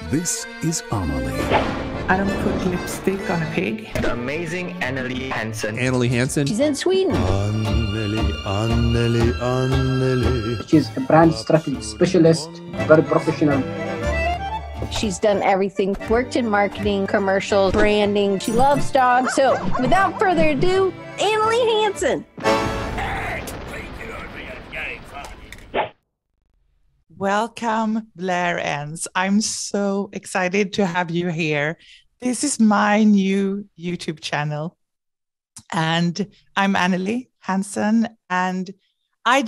This is Amelie. I don't put lipstick on a pig. The amazing Annelie Hansen. Annelie Hansen. She's in Sweden. Anneli. She's a brand strategy specialist, very professional. She's done everything, worked in marketing, commercial, branding. She loves dogs. So without further ado, Annelie Hansen. Welcome, Blair Enns. I'm so excited to have you here. This is my new YouTube channel, and I'm Annelie Hansen, and I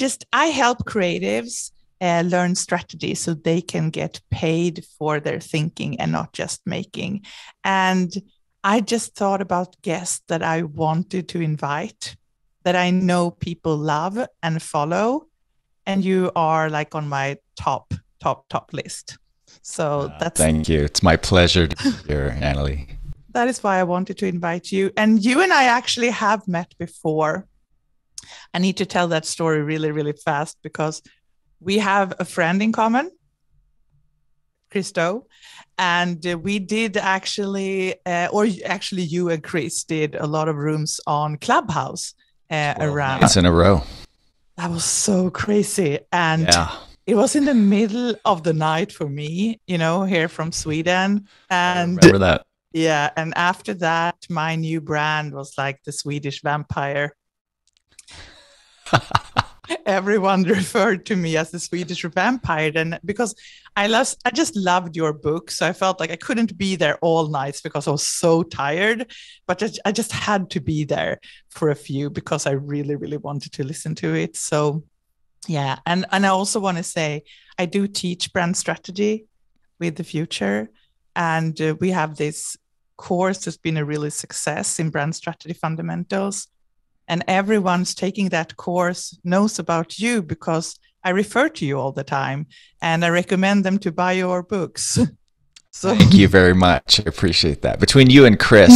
help creatives learn strategy so they can get paid for their thinking and not just making. And I just thought about guests that I wanted to invite, that I know people love and follow. And you are like on my top list. So that's... Thank you. It's my pleasure to be here, Annelie. That is why I wanted to invite you. And you and I actually have met before. I need to tell that story really, really fast because we have a friend in common, Christo. And we did actually, you and Chris did a lot of rooms on Clubhouse around. It's in a row. That was so crazy. And it was in the middle of the night for me, here from Sweden. And I remember that. Yeah. And after that, my new brand was like the Swedish vampire. Everyone referred to me as the Swedish vampire. And because I just loved your book. So I felt like I couldn't be there all nights because I was so tired. But I just had to be there for a few because I really, really wanted to listen to it. So yeah. And I also want to say I do teach brand strategy with the future. And we have this course that's been a really success in brand strategy fundamentals. And everyone's taking that course knows about you because I refer to you all the time and I recommend them to buy your books. So thank you very much. I appreciate that. Between you and Chris,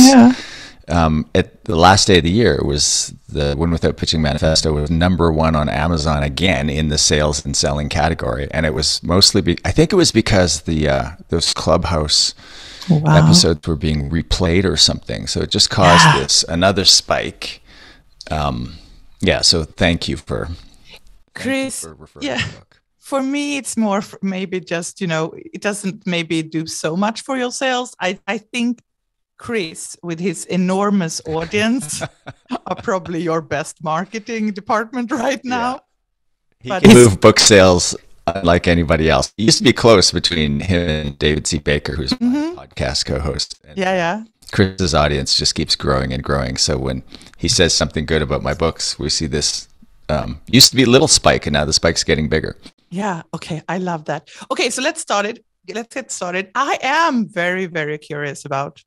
at the last day of the year, was the Win Without Pitching Manifesto was #1 on Amazon again in the sales and selling category. And it was mostly, I think it was because those Clubhouse episodes were being replayed or something. So it just caused another spike. So thank you for Chris. Referring to the book. For me, it's more maybe just, it doesn't maybe do so much for your sales. I think Chris, with his enormous audience, are probably your best marketing department right now. Yeah. He can move book sales like anybody else. It used to be close between him and David C. Baker, who's my podcast co-host. And Chris's audience just keeps growing and growing. So when he says something good about my books, we see this used to be a little spike, and now the spike's getting bigger. Yeah. Okay. I love that. Okay. So let's get started. I am very, very curious about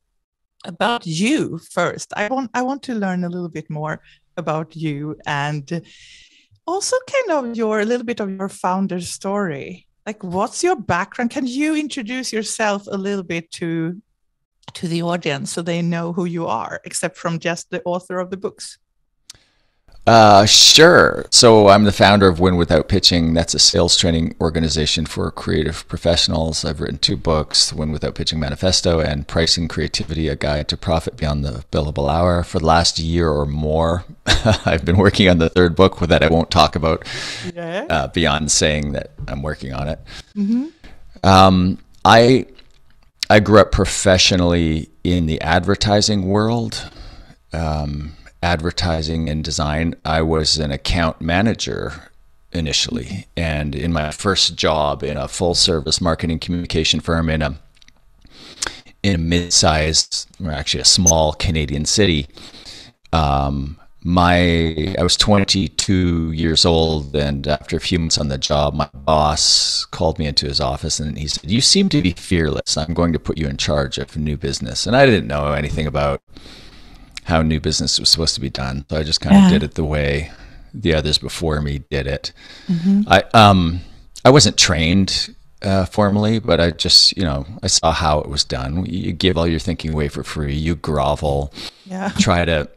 you first. I want to learn a little bit more about you and also kind of a little bit of your founder story. Like, what's your background? Can you introduce yourself a little bit to the audience so they know who you are, except from just the author of the books? Sure. So I'm the founder of Win Without Pitching. That's a sales training organization for creative professionals. I've written 2 books, Win Without Pitching Manifesto and Pricing Creativity, A Guide to Profit Beyond the Billable Hour. For the last year or more, I've been working on the 3rd book that I won't talk about beyond saying that I'm working on it. Mm-hmm. I grew up professionally in the advertising world. Advertising and design. I was an account manager initially, and in my first job in a full service marketing communication firm in a mid-sized, or actually a small Canadian city. I was 22 years old, and after a few months on the job, my boss called me into his office and he said, "You seem to be fearless. I'm going to put you in charge of new business." And I didn't know anything about how new business was supposed to be done. So I just kind of did it the way the others before me did it. Mm-hmm. I wasn't trained formally, but I just, I saw how it was done. You give all your thinking away for free. You grovel, try to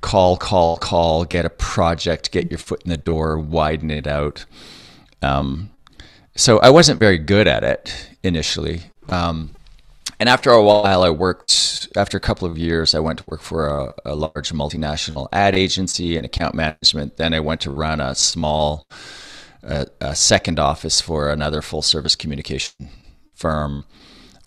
call, get a project, get your foot in the door, widen it out. So I wasn't very good at it initially, And after a while, after a couple of years, I went to work for a large multinational ad agency and account management. Then I went to run a small second office for another full service communication firm,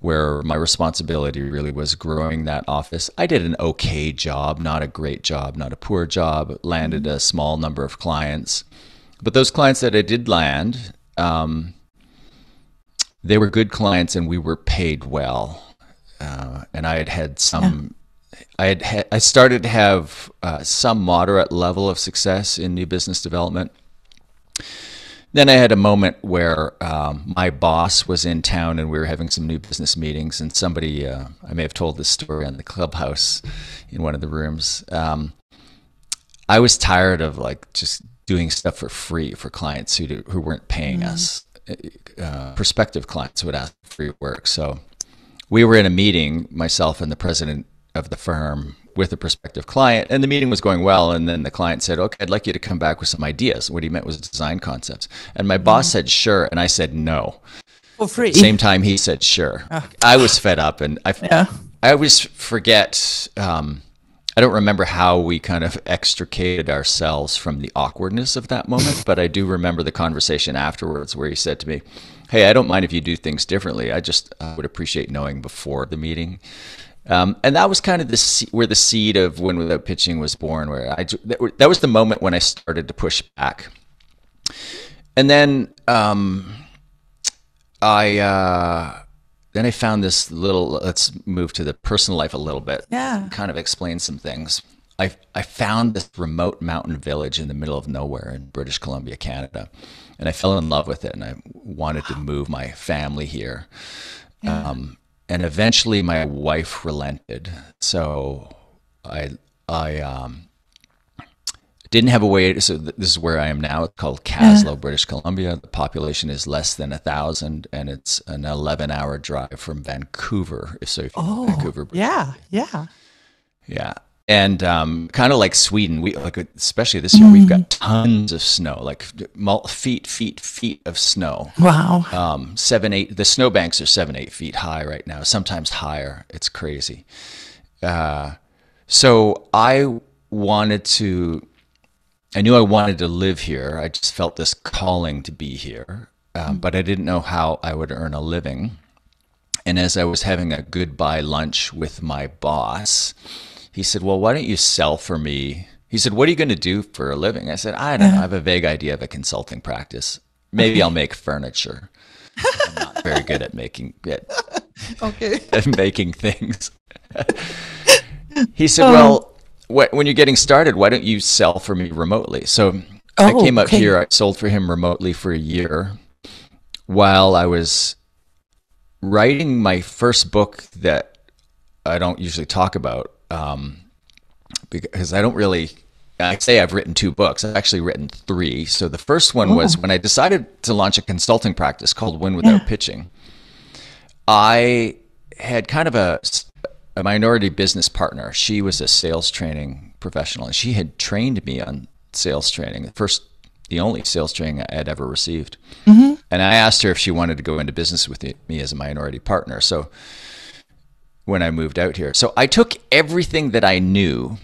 where my responsibility really was growing that office. I did an okay job, not a great job, not a poor job, landed a small number of clients. But those clients that I did land, they were good clients and we were paid well. And I had some, I started to have some moderate level of success in new business development. Then I had a moment where my boss was in town and we were having some new business meetings, and somebody, I may have told this story on the clubhouse in one of the rooms. I was tired of like just doing stuff for free for clients who weren't paying us. Prospective clients would ask for free work. So we were in a meeting, myself and the president of the firm, with a prospective client, and the meeting was going well. And then the client said, "Okay, I'd like you to come back with some ideas." What he meant was design concepts. And my boss said, "Sure." And I said, "No." For free. At the same time, he said, "Sure." I was fed up, and I always forget. I don't remember how we kind of extricated ourselves from the awkwardness of that moment, but I do remember the conversation afterwards where he said to me, "Hey, I don't mind if you do things differently. I would appreciate knowing before the meeting." And that was kind of where the seed of Win Without Pitching was born, where that was the moment when I started to push back. And then I found this little, let's move to the personal life a little bit. Yeah. Kind of explain some things. I found this remote mountain village in the middle of nowhere in British Columbia, Canada. And I fell in love with it, and I wanted to move my family here. Yeah. And eventually my wife relented. So I didn't have a way. So this is where I am now. It's called Caslow, British Columbia. The population is less than 1,000, and it's an 11-hour drive from Vancouver. So if you know Vancouver, British Columbia. Yeah. And kind of like Sweden, we like, especially this year, we've got tons of snow, like feet of snow. Wow. 7, 8. The snowbanks are 7, 8 feet high right now. Sometimes higher. It's crazy. So I knew I wanted to live here. I just felt this calling to be here, but I didn't know how I would earn a living. And as I was having a goodbye lunch with my boss, he said, "Well, why don't you sell for me?" He said, "What are you going to do for a living?" I said, "I don't know. I have a vague idea of a consulting practice. Maybe I'll make furniture. I'm not very good at making making things." He said, "Well, when you're getting started, why don't you sell for me remotely?" So I came up here. I sold for him remotely for a year while I was writing my first book that I don't usually talk about. Because I say I've written 2 books. I've actually written 3. So the first one was when I decided to launch a consulting practice called Win Without Pitching. I had kind of a minority business partner. She was a sales training professional, and she had trained me on sales training, the only sales training I had ever received. And I asked her if she wanted to go into business with me as a minority partner. So when I moved out here. So I took everything that I knew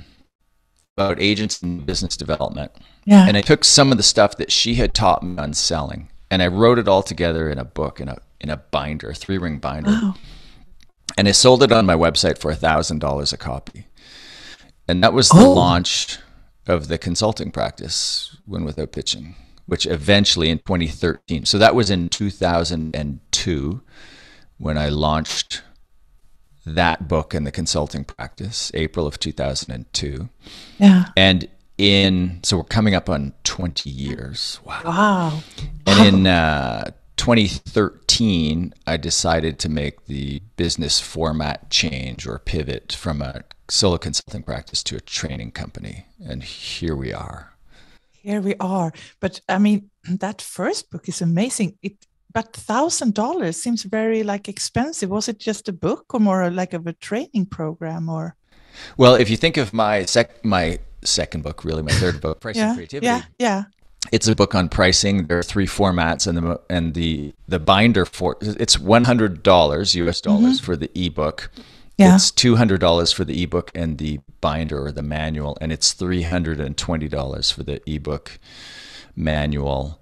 about agents and business development, and I took some of the stuff that she had taught me on selling, and I wrote it all together in a book, in a binder, a 3-ring binder. Wow. And I sold it on my website for $1,000 a copy. And that was the launch of the consulting practice, Win Without Pitching, which eventually in 2013, so that was in 2002 when I launched that book and the consulting practice, April of 2002. Yeah. And so we're coming up on 20 years. Wow. And in 2013, I decided to make the business format change or pivot from a solo consulting practice to a training company. And here we are. But I mean, that first book is amazing. But $1,000 seems very expensive. Was it just a book or more like of a training program or? Well, if you think of my second book, really my third book, Price and Creativity. It's a book on pricing. There are 3 formats, and the binder for it's $100 US dollars for the ebook. Yeah. It's $200 for the ebook and the binder or the manual, and it's $320 for the ebook manual,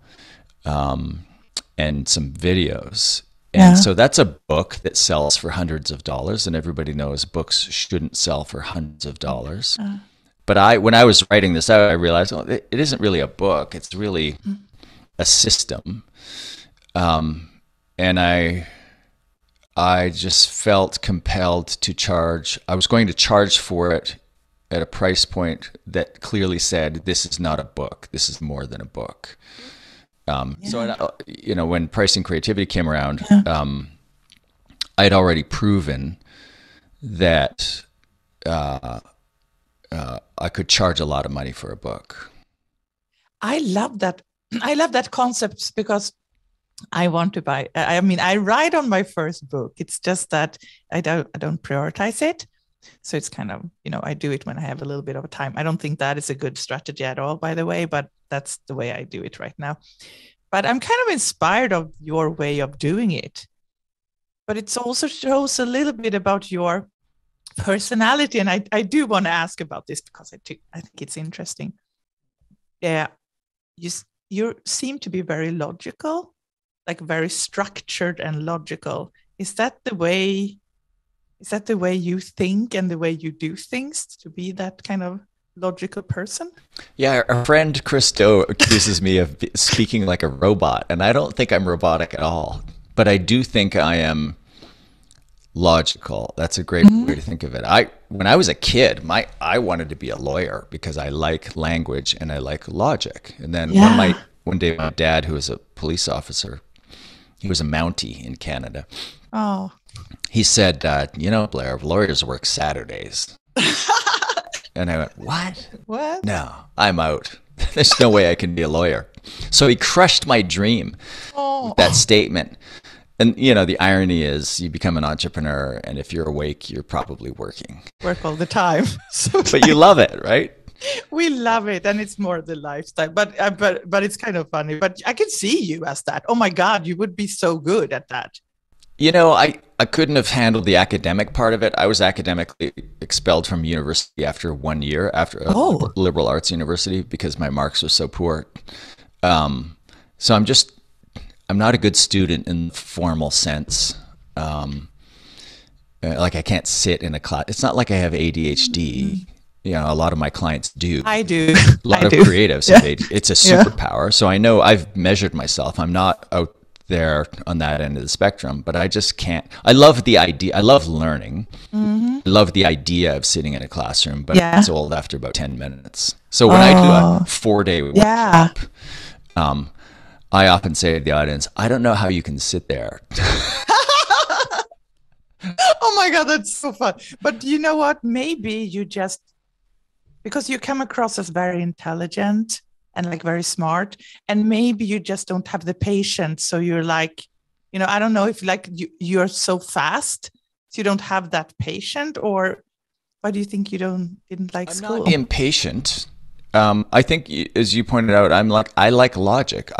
and some videos. And so that's a book that sells for hundreds of dollars, and everybody knows books shouldn't sell for hundreds of dollars. But when I was writing this out, I realized it isn't really a book; it's really a system. And I just felt compelled to charge. I was going to charge for it at a price point that clearly said, "This is not a book. This is more than a book." So, when Pricing Creativity came around, I'd already proven that I could charge a lot of money for a book. I love that. I love that concept because I want to buy. I mean, I write on my first book. It's just that I don't prioritize it. So it's kind of, I do it when I have a little bit of time. I don't think that is a good strategy at all, by the way, but that's the way I do it right now. But I'm kind of inspired of your way of doing it. But it also shows a little bit about your personality. And I do want to ask about this because I think it's interesting. Yeah, you seem to be very logical, like very structured and logical. Is that the way you think and the way you do things, to be that kind of logical person? Yeah, our friend Chris Doe accuses me of speaking like a robot, and I don't think I'm robotic at all. But I do think I am logical. That's a great way to think of it. When I was a kid, I wanted to be a lawyer because I like language and I like logic. And then one day my dad, who was a police officer, he was a Mountie in Canada. Oh. He said, Blair, lawyers work Saturdays. And I went, what? What? No, I'm out. There's no way I can be a lawyer. So he crushed my dream with that statement. And, the irony is you become an entrepreneur, and if you're awake, you're probably working. Work all the time. But you love it, right? We love it, and it's more the lifestyle. But it's kind of funny. But I can see you as that. Oh, my God, you would be so good at that. I couldn't have handled the academic part of it. I was academically expelled from university after 1 year, after a liberal arts university, because my marks were so poor. So I'm not a good student in the formal sense. Like I can't sit in a class. It's not like I have ADHD. A lot of my clients do. I do. A lot of creatives have ADHD. It's a superpower. So I know I've measured myself. I'm not out there on that end of the spectrum, but I just can't. I love the idea. I love learning. I love the idea of sitting in a classroom, but it's old after about 10 minutes. So when I do a 4-day workshop, I often say to the audience, I don't know how you can sit there. Oh my God, that's so fun. But you know what? Maybe you just, because you come across as very intelligent and like very smart, and maybe you just don't have the patience. So you're like, I don't know if like you're so fast, so you don't have that patience, or why do you think you didn't like school? I'm not impatient. I think, as you pointed out, I like logic.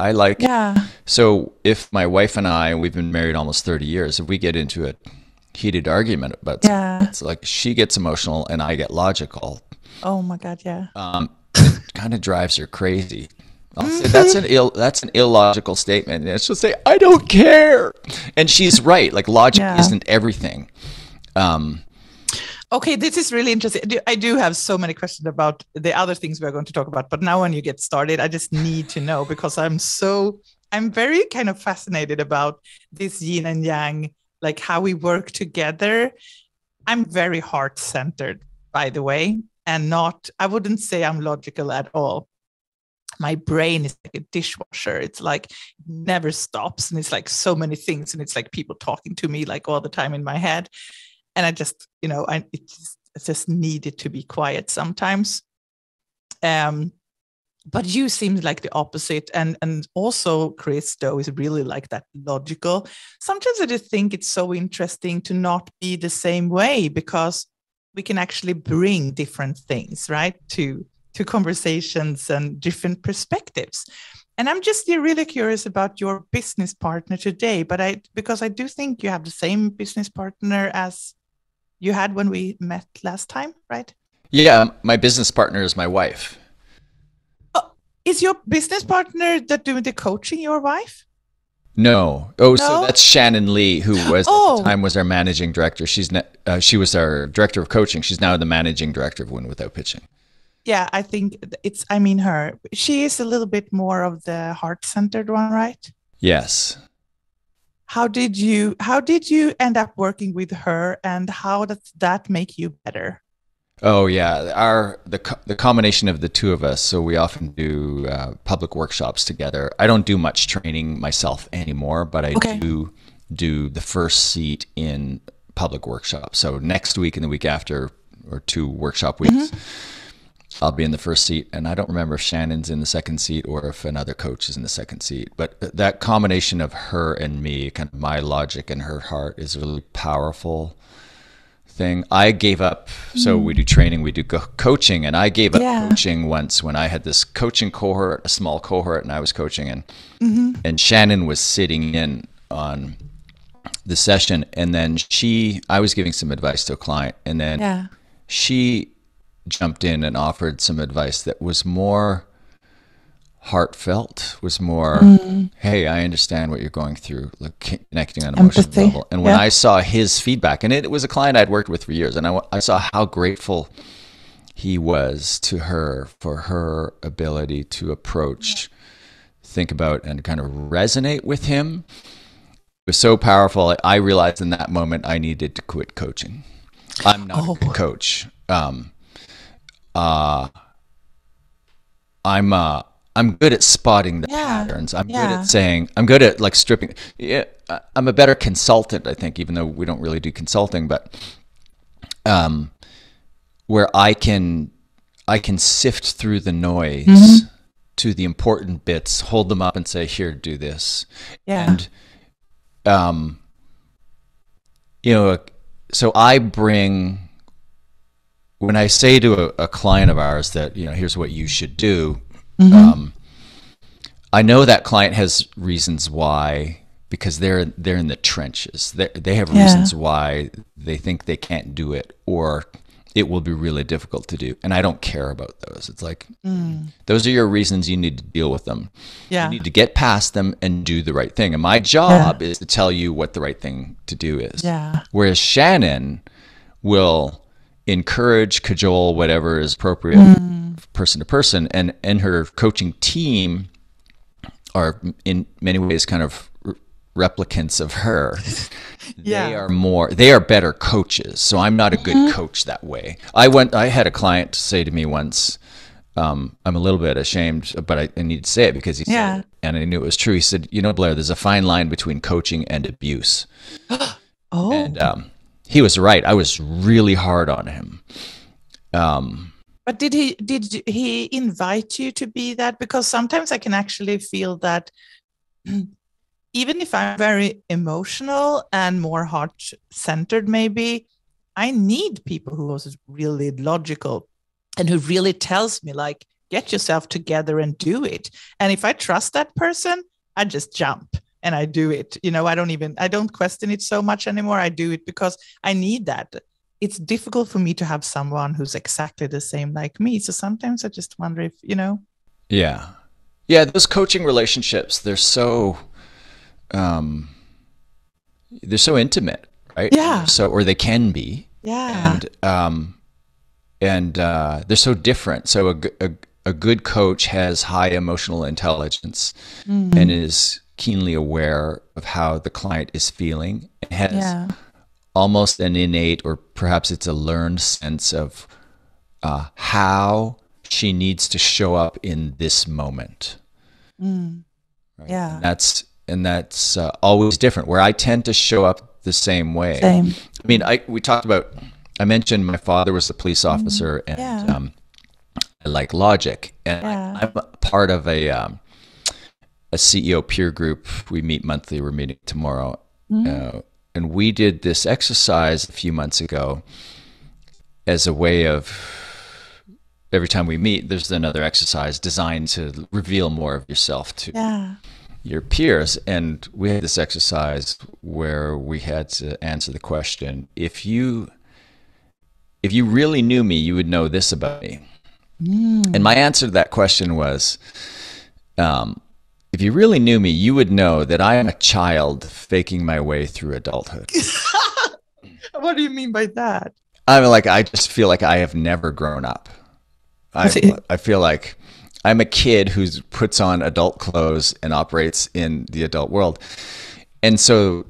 So if my wife and we've been married almost 30 years, if we get into a heated argument about something, it's like she gets emotional and I get logical. Oh my God, yeah. It kind of drives her crazy. I'll say that's an illogical statement. And she'll say, I don't care. And she's right. Like logic isn't everything. Okay, this is really interesting. I do have so many questions about the other things we're going to talk about, but now when you get started, I just need to know, because I'm very kind of fascinated about this yin and yang, like how we work together. I'm very heart-centered, by the way, and I wouldn't say I'm logical at all. My brain is like a dishwasher. It's like it never stops, and it's like so many things, and it's like people talking to me like all the time in my head. And I just, I just needed to be quiet sometimes. But you seem like the opposite. And also Chris Doe is really like that logical. Sometimes I just think it's so interesting to not be the same way, because we can actually bring different things, right, to to conversations and different perspectives. And I'm just really curious about your business partner today, because I do think you have the same business partner as you had when we met last time, right? Yeah, my business partner is my wife. Is your business partner that doing the coaching your wife? No. Oh, no? So that's Shannon Lee, who was at the time was our managing director. She was our director of coaching. She's now the managing director of Win Without Pitching. Yeah, I think her. She is a little bit more of the heart-centered one, right? Yes. How did you end up working with her, and how does that make you better? Oh yeah, the combination of the two of us. So we often do public workshops together. I don't do much training myself anymore, but I do the first seat in public workshops. So next week and the week after, or 2 workshop weeks, I'll be in the first seat. And I don't remember if Shannon's in the second seat or if another coach is in the second seat. But that combination of her and me, kind of my logic and her heart, is a really powerful thing. I gave up. So we do training, we do coaching, and I gave up coaching once when I had this coaching cohort, a small cohort, and I was coaching, and Shannon was sitting in on the session, and then I was giving some advice to a client, and then she jumped in and offered some advice that was more heartfelt, was more, hey, I understand what you're going through, like connecting on an emotional level. And when I saw his feedback, and it was a client I'd worked with for years, and I saw how grateful he was to her for her ability to approach, think about, and kind of resonate with him. It was so powerful. I realized in that moment I needed to quit coaching. I'm not a good coach. I'm good at spotting the patterns. I'm good at saying, I'm good at like stripping. Yeah, I'm a better consultant, I think, even though we don't really do consulting, but where I can sift through the noise to the important bits, hold them up and say, here, do this. And, so I bring, when I say to a client of ours that, here's what you should do, I know that client has reasons why, because they're in the trenches. They have reasons why they think they can't do it, or it will be really difficult to do. And I don't care about those. It's like, those are your reasons. You need to deal with them. You need to get past them and do the right thing. And my job is to tell you what the right thing to do is. Whereas Shannon will encourage, cajole, whatever is appropriate person to person, and her coaching team are in many ways kind of replicants of her. They are better coaches. So I'm not a good coach that way. I had a client say to me once, I'm a little bit ashamed, but I need to say it because he said it, and I knew it was true. He said, Blair, there's a fine line between coaching and abuse. And he was right. I was really hard on him. But did he invite you to be that? Because sometimes I can actually feel that even if I'm very emotional and more heart-centered, maybe, I need people who are really logical and who really tells me, like, get yourself together and do it. And if I trust that person, I just jump and I do it. I don't question it so much anymore. I do it because I need that. It's difficult for me to have someone who's exactly the same like me. So sometimes I just wonder if, Yeah. Those coaching relationships, they're so intimate, right? Yeah. Or they can be. Yeah. And they're so different. So a good coach has high emotional intelligence and is keenly aware of how the client is feeling, and has almost an innate, or perhaps it's a learned sense of how she needs to show up in this moment. Right? Yeah. And that's always different, where I tend to show up the same way. Same. I mean, I mentioned my father was a police officer, and I like logic. And I'm part of a CEO peer group. We meet monthly. We're meeting tomorrow. And we did this exercise a few months ago as a way of every time we meet, there's another exercise designed to reveal more of yourself to your peers. And we had this exercise where we had to answer the question, if you really knew me, you would know this about me. And my answer to that question was, if you really knew me, you would know that I am a child faking my way through adulthood. What do you mean by that? I just feel like I have never grown up. I feel like I'm a kid who puts on adult clothes and operates in the adult world. And so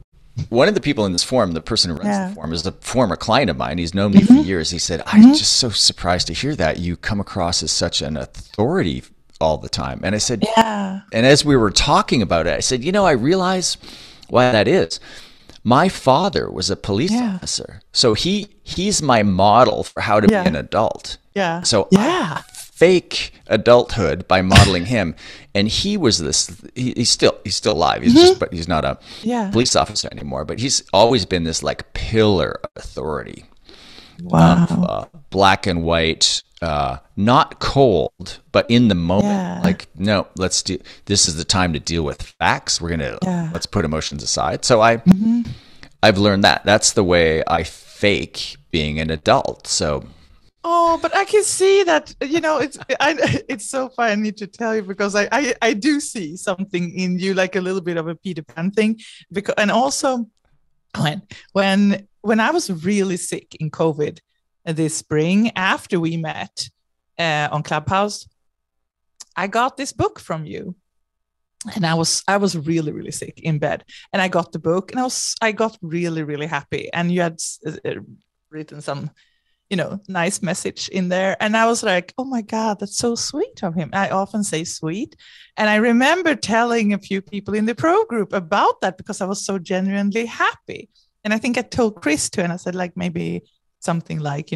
one of the people in this forum, the person who runs the forum, is a former client of mine. He's known me for years. He said, I'm just so surprised to hear that. You come across as such an authority all the time. And I said, and as we were talking about it, I said, I realize why that is. My father was a police officer. So he's my model for how to be an adult. So I fake adulthood by modeling him. And he was he's still alive. But he's not a police officer anymore, but he's always been this like pillar of authority. Wow. Black and white, not cold, but in the moment, like, no, this is the time to deal with facts. Let's put emotions aside. So I've learned that that's the way I fake being an adult. So. Oh, but I can see that, it's so funny to tell you, because I do see something in you, like a little bit of a Peter Pan thing. And also when I was really sick in COVID this spring, after we met on Clubhouse, I got this book from you. And I was really, really sick in bed, and I got the book, and I got really, really happy. And you had written some, nice message in there. And I was like, oh my God, that's so sweet of him. I often say sweet. And I remember telling a few people in the pro group about that, because I was so genuinely happy. And I think I told Chris too, and I said, like, maybe something like,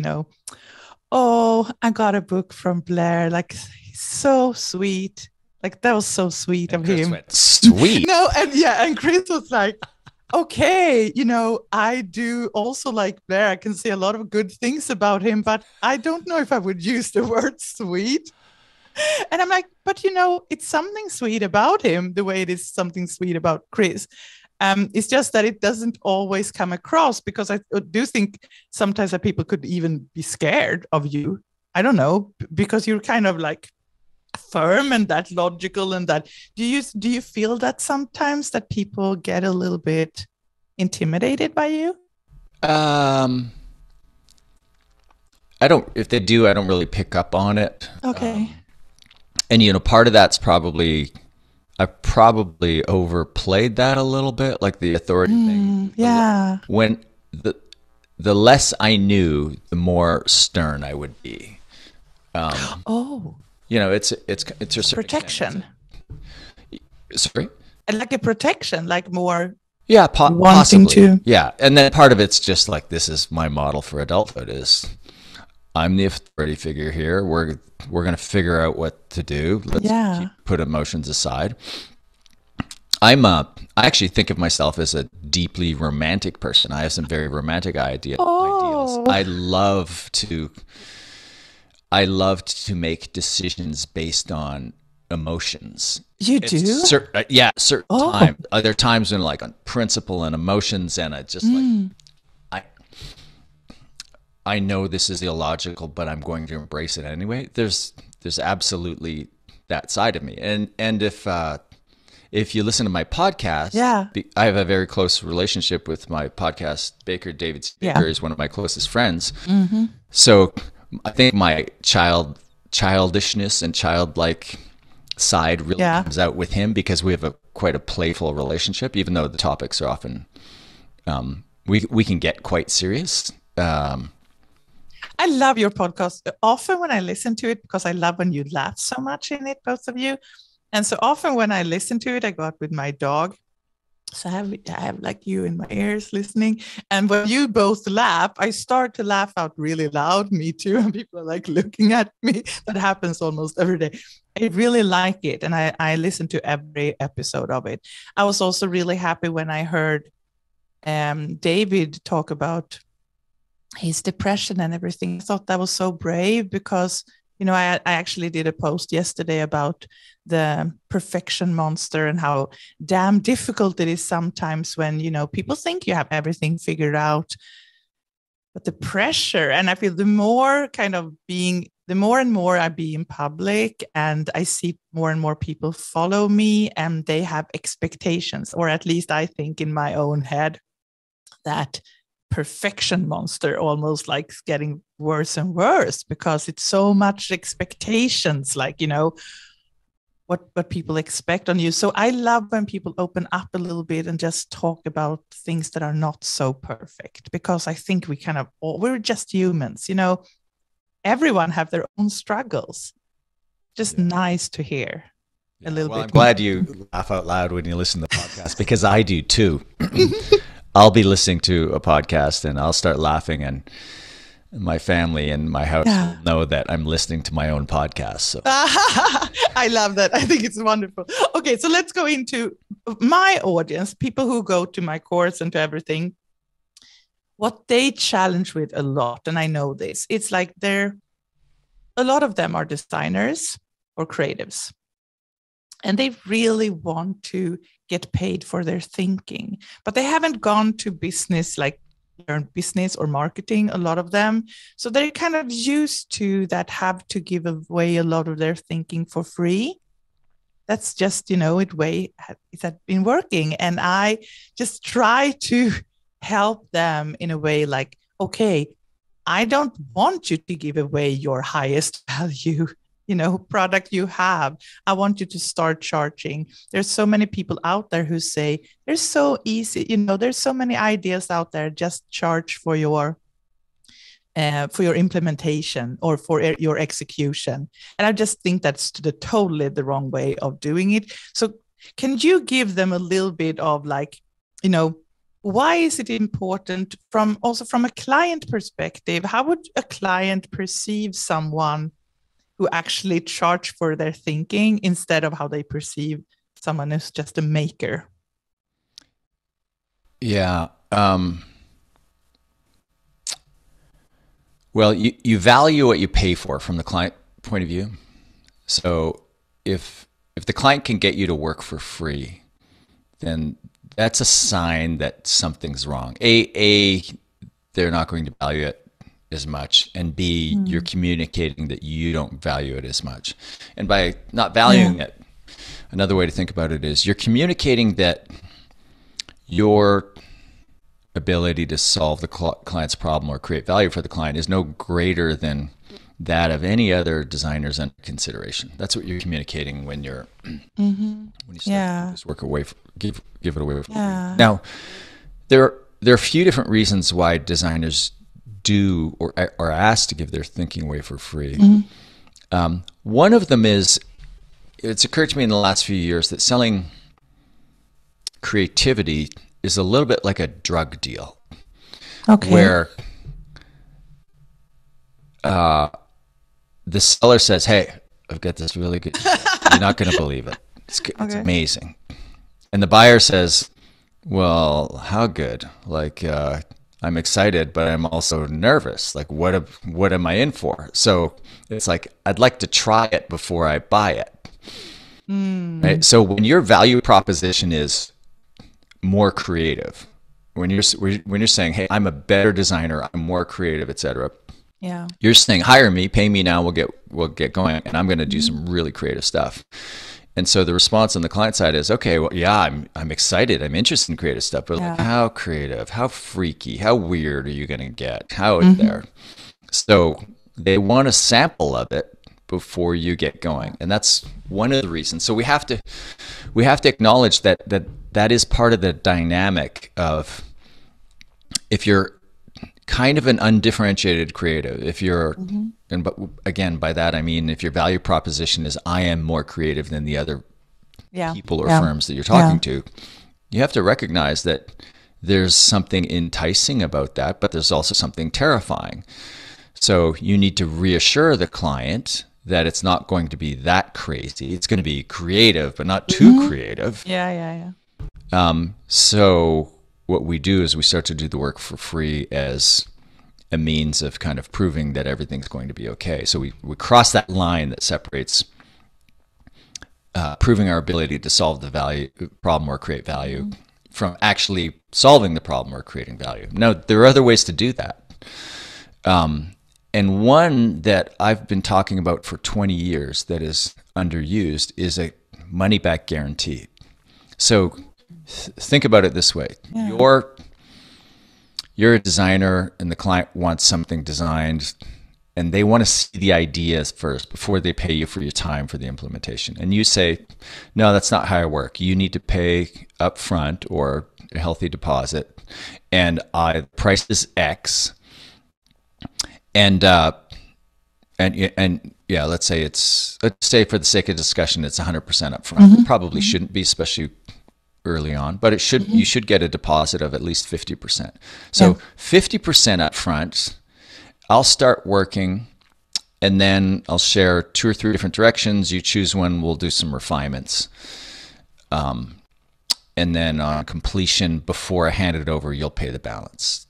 oh, I got a book from Blair, like, so sweet. Like, that was so sweet of him. Sweet. No, and Chris was like, okay, I do also like Blair. I can say a lot of good things about him, but I don't know if I would use the word sweet. And I'm like, but it's something sweet about him, the way it is something sweet about Chris. It's just that it doesn't always come across, because I do think sometimes that people could even be scared of you. I don't know, because you're kind of like firm and that logical, and that do you feel that sometimes that people get a little bit intimidated by you? I don't, if they do, I don't really pick up on it. Okay. And part of that's probably I probably overplayed that a little bit, like the authority thing. Yeah. When the less I knew, the more stern I would be. It's a protection. Sorry? Like a protection, like more. Yeah, wanting possibly. To. Yeah, and then part of it's just like, this is my model for adulthood. Is I'm the authority figure here. We're going to figure out what to do. Let's put emotions aside. I actually think of myself as a deeply romantic person. I have some very romantic ideals. I love to make decisions based on emotions. You do? Certain times. There are times when, like, on principle and emotions, and I just I know this is illogical, but I'm going to embrace it anyway. There's absolutely that side of me. And if you listen to my podcast, I have a very close relationship with my podcast Baker. David Baker is one of my closest friends. Mm-hmm. So I think my childishness and childlike side really comes out with him, because we have quite a playful relationship, even though the topics are often we can get quite serious. I love your podcast. Often when I listen to it, because I love when you laugh so much in it, both of you. And so often when I listen to it, I go out with my dog. So I have like you in my ears listening. And when you both laugh, I start to laugh out really loud, me too. And people are like looking at me. That happens almost every day. I really like it. And I listen to every episode of it. I was also really happy when I heard David talk about his depression and everything. I thought that was so brave, because I actually did a post yesterday about the perfection monster and how damn difficult it is sometimes when, people think you have everything figured out. But the pressure, and I feel the more and more I be in public and I see more and more people follow me and they have expectations, or at least I think in my own head that perfection monster almost like getting worse and worse because it's so much expectations, like, what people expect on you. So I love when people open up a little bit and just talk about things that are not so perfect, because I think we're just humans, everyone have their own struggles. Just nice to hear a little bit. I'm glad you laugh out loud when you listen to the podcast, because I do too. I'll be listening to a podcast and I'll start laughing, and my family and my house will know that I'm listening to my own podcast. So I love that. I think it's wonderful. Okay, so let's go into my audience, people who go to my course and to everything. What they challenge with a lot, and I know this, it's like a lot of them are designers or creatives, and they really want to get paid for their thinking, but they haven't gone to business, like learn business or marketing, a lot of them. So they're kind of used to that, have to give away a lot of their thinking for free. That's just, it had been working. And I just try to help them in a way like, okay, I don't want you to give away your highest value, product you have. I want you to start charging. There's so many people out there who say, they're so easy, there's so many ideas out there, just charge for your implementation or for your execution. And I just think that's totally the wrong way of doing it. So can you give them a little bit of like, why is it important from a client perspective? How would a client perceive someone who actually charge for their thinking instead of how they perceive someone who's just a maker? Yeah. Well, you value what you pay for from the client point of view. So if the client can get you to work for free, then that's a sign that something's wrong. A, they're not going to value it as much, and B, you're communicating that you don't value it as much. And by not valuing it, another way to think about it is you're communicating that your ability to solve the client's problem or create value for the client is no greater than that of any other designers under consideration. That's what you're communicating when you're when you start to give this work away, give it away. Now, there are a few different reasons why designers do or are asked to give their thinking away for free. One of them is, it's occurred to me in the last few years that selling creativity is a little bit like a drug deal. Okay. Where the seller says, hey, I've got this really good, you're not going to believe it. It's amazing. And the buyer says, well, how good? Like, I'm excited, but I'm also nervous. Like, what am I in for? So it's like, I'd like to try it before I buy it. Right? So when your value proposition is more creative, when you're saying, hey, I'm a better designer, I'm more creative, etc. Yeah. You're saying, hire me, pay me now, we'll get going, and I'm going to do some really creative stuff. And so the response on the client side is, okay, well, yeah, I'm excited, I'm interested in creative stuff, but like, how creative, how freaky, how weird are you going to get? How is there? So they want a sample of it before you get going, and that's one of the reasons. So we have to acknowledge that is part of the dynamic of, if you're kind of an undifferentiated creative, if you're, and but again, by that I mean, if your value proposition is I am more creative than the other people or firms that you're talking to, you have to recognize that there's something enticing about that, but there's also something terrifying. So you need to reassure the client that it's not going to be that crazy. It's going to be creative, but not too creative. So what we do is we start to do the work for free as a means of kind of proving that everything's going to be okay. So we cross that line that separates proving our ability to solve the problem or create value from actually solving the problem or creating value. Now, there are other ways to do that. And one that I've been talking about for 20 years that is underused is a money-back guarantee. So think about it this way. Yeah. You're a designer and the client wants something designed and they want to see the ideas first before they pay you for your time for the implementation. And you say, no, that's not how I work. You need to pay up front or a healthy deposit. And the price is X. And yeah, let's say for the sake of discussion, it's 100% upfront. It probably shouldn't be, especially early on, but it should. You should get a deposit of at least 50%. So 50% upfront. I'll start working, and then I'll share 2 or 3 different directions. You choose one. We'll do some refinements, and then on completion, before I hand it over, you'll pay the balance.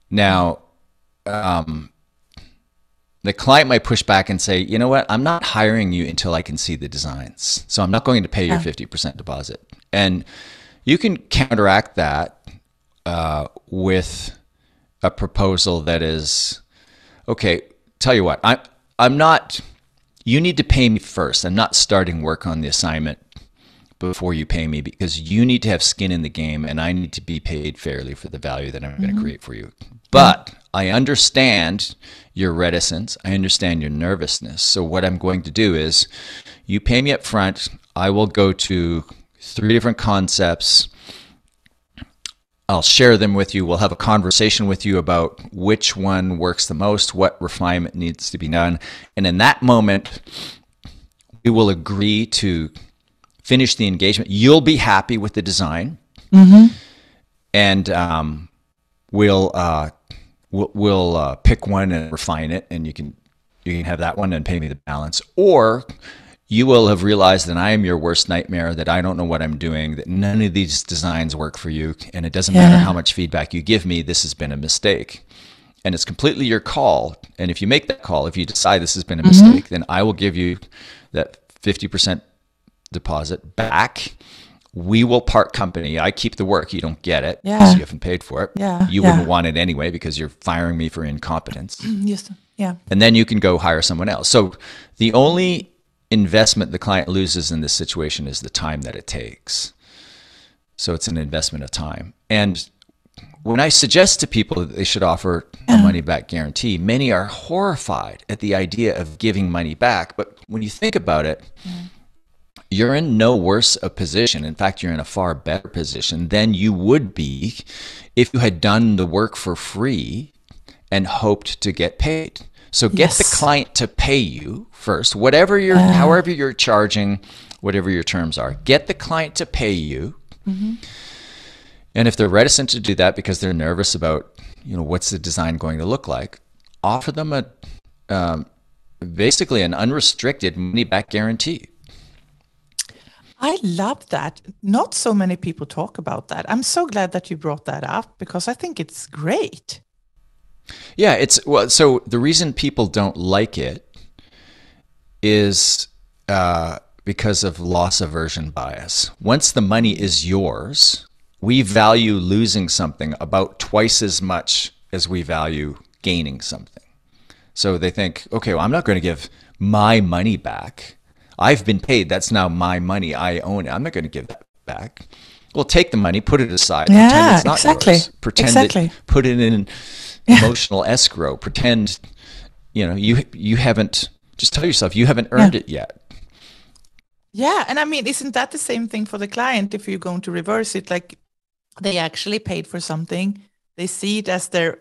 Now, the client might push back and say, you know what, I'm not hiring you until I can see the designs. So I'm not going to pay your 50% deposit. And you can counteract that with a proposal that is, okay, tell you what, I'm not, you need to pay me first. I'm not starting work on the assignment before you pay me, because you need to have skin in the game and I need to be paid fairly for the value that I'm going to create for you. But I understand your reticence. I understand your nervousness. So what I'm going to do is, you pay me up front. I will go to 3 different concepts. I'll share them with you. We'll have a conversation with you about which one works the most, what refinement needs to be done. And in that moment, we will agree to finish the engagement. You'll be happy with the design. And we'll pick one and refine it, and you can have that one and pay me the balance. Or you will have realized that I am your worst nightmare, that I don't know what I'm doing, that none of these designs work for you, and it doesn't matter how much feedback you give me, this has been a mistake. And it's completely your call. And if you make that call, if you decide this has been a mistake, then I will give you that 50% deposit back. We will part company. I keep the work. You don't get it because you haven't paid for it. You wouldn't want it anyway because you're firing me for incompetence. And then you can go hire someone else. So the only investment the client loses in this situation is the time that it takes. So it's an investment of time. And when I suggest to people that they should offer a money-back guarantee, many are horrified at the idea of giving money back. But when you think about it, you're in no worse a position. In fact, you're in a far better position than you would be if you had done the work for free and hoped to get paid. So get the client to pay you first, however you're charging, whatever your terms are. Get the client to pay you. And if they're reticent to do that because they're nervous about, what's the design going to look like, offer them basically an unrestricted money-back guarantee. I love that. Not so many people talk about that. I'm so glad that you brought that up because I think it's great. Yeah, so the reason people don't like it is because of loss aversion bias. Once the money is yours, we value losing something about twice as much as we value gaining something. So they think, okay, well, I'm not going to give my money back. I've been paid. That's now my money. I own it. I'm not going to give that back. Well, take the money, put it aside. Pretend it's not yours. Pretend that, put it in emotional escrow. Pretend, you haven't, just tell yourself you haven't earned it yet. Yeah. And I mean, isn't that the same thing for the client if you're going to reverse it? Like they actually paid for something. They see it as they're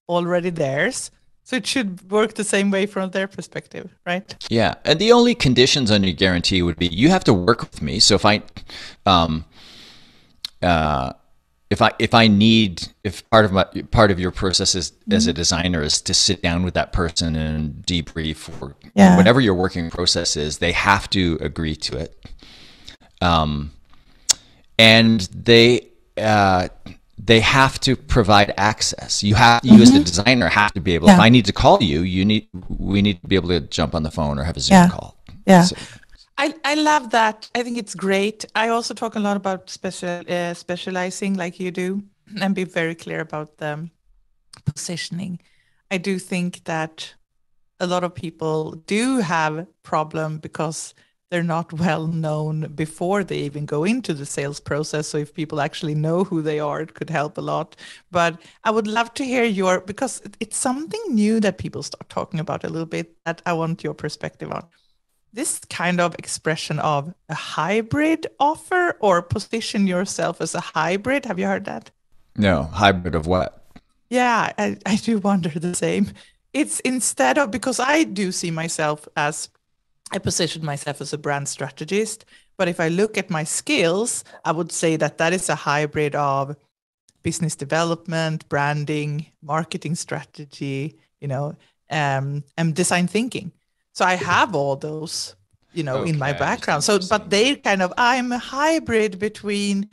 already theirs. So it should work the same way from their perspective, right? Yeah. And the only conditions on your guarantee would be you have to work with me. So if part of your process is, as a designer, is to sit down with that person and debrief, or whatever your working process is, they have to agree to it. And they have to provide access. You as a designer have to be able, if I need to call you, we need to be able to jump on the phone or have a Zoom call. Yeah. So, I love that. I think it's great. I also talk a lot about specializing like you do, and be very clear about the positioning. I do think that a lot of people do have problem because they're not well known before they even go into the sales process. So if people actually know who they are, it could help a lot. But I would love to hear because it's something new that people start talking about a little bit that I want your perspective on. This kind of expression of a hybrid offer, or position yourself as a hybrid. Have you heard that? no, hybrid of what? Yeah, I do wonder the same. It's instead of, because I do see myself as, I position myself as a brand strategist, but if I look at my skills, I would say that is a hybrid of business development, branding, marketing strategy, and design thinking. So I have all those, in my background. So, but they I'm a hybrid between,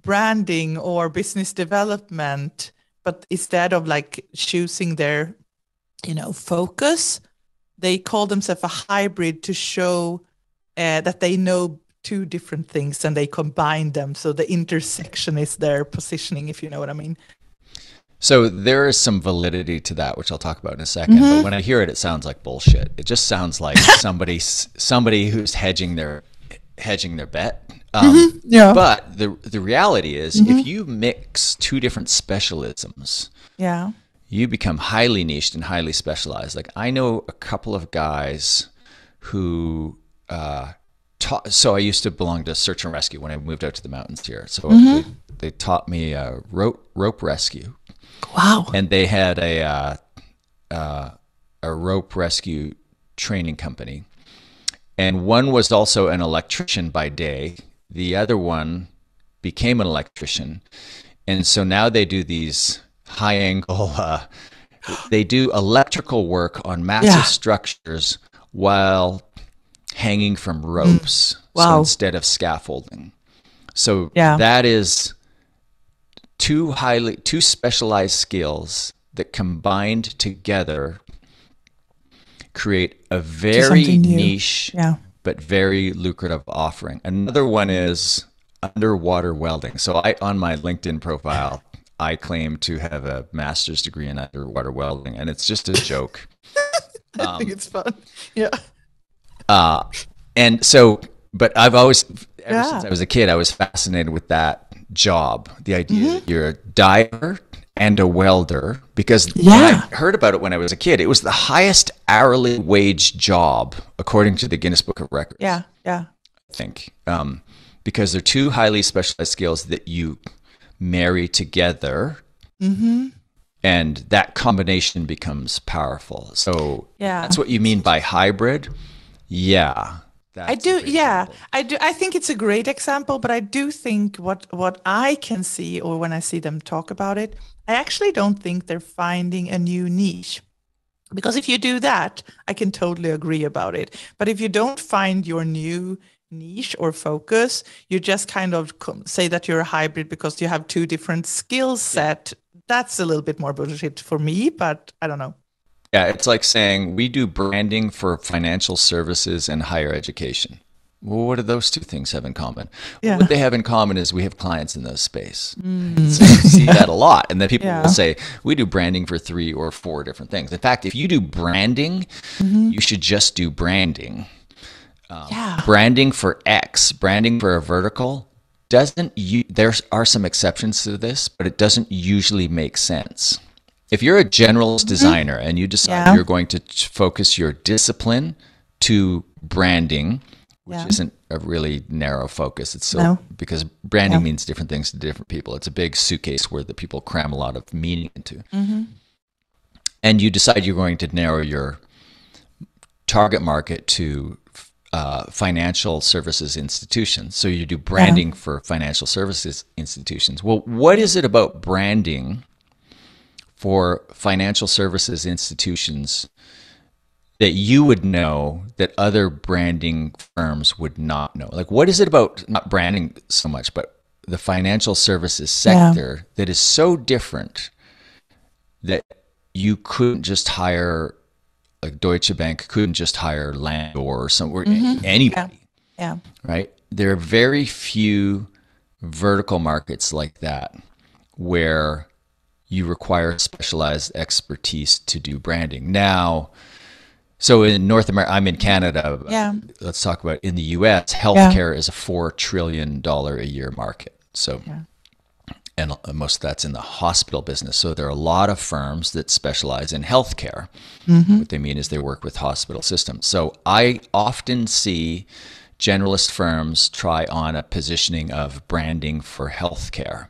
branding or business development, but instead of like choosing their, focus, they call themselves a hybrid to show that they know two different things and they combine them. So the intersection is their positioning, if you know what I mean. So there is some validity to that, which I'll talk about in a second. But when I hear it, it sounds like bullshit. It just sounds like somebody who's hedging their bet. But the reality is, if you mix two different specialisms, you become highly niched and highly specialized. Like I know a couple of guys who so I used to belong to search and rescue when I moved out to the mountains here. So they taught me rope rescue. Wow. And they had a rope rescue training company. And one was also an electrician by day. The other one became an electrician. And so now they do these high angle, they do electrical work on massive structures while hanging from ropes. Wow. So instead of scaffolding. So that is two specialized skills that combined together create a very niche but very lucrative offering. Another one is underwater welding. So on my LinkedIn profile, I claim to have a master's degree in underwater welding, and it's just a joke. I think it's fun. Yeah. And so, but I've always, ever since I was a kid, I was fascinated with that job. The idea that you're a diver and a welder, because when I heard about it when I was a kid, it was the highest hourly wage job according to the Guinness Book of Records. Yeah. I think, because they're two highly specialized skills that you marry together, and that combination becomes powerful. So that's what you mean by hybrid. Yeah. I do. Yeah, I do. I think it's a great example, but I do think what I can see, or when I see them talk about it, I actually don't think they're finding a new niche. Because if you do that, I can totally agree about it. But if you don't find your new niche or focus, you just kind of say that you're a hybrid because you have two different skill set. That's a little bit more bullshit for me, but I don't know. Yeah, it's like saying we do branding for financial services and higher education. Well, what do those two things have in common? Yeah. What they have in common is we have clients in those space. So you see that a lot. And then people will say, we do branding for 3 or 4 different things. In fact, if you do branding, you should just do branding. Branding for X, branding for a vertical, there are some exceptions to this, but it doesn't usually make sense. If you're a generalist designer and you decide you're going to focus your discipline to branding, which isn't a really narrow focus, it's still because branding means different things to different people. It's a big suitcase where the people cram a lot of meaning into. And you decide you're going to narrow your target market to financial services institutions. So you do branding for financial services institutions. Well, what is it about branding for financial services institutions that you would know that other branding firms would not know? Like, what is it about, not branding so much, but the financial services sector that is so different that you couldn't just hire, like Deutsche Bank couldn't just hire Landor or somewhere, anybody. Yeah. Right? There are very few vertical markets like that where you require specialized expertise to do branding. Now, so in North America, I'm in Canada. Let's talk about in the US, healthcare is a $4 trillion a year market. So, and most of that's in the hospital business. So there are a lot of firms that specialize in healthcare. What they mean is they work with hospital systems. So I often see generalist firms try on a positioning of branding for healthcare.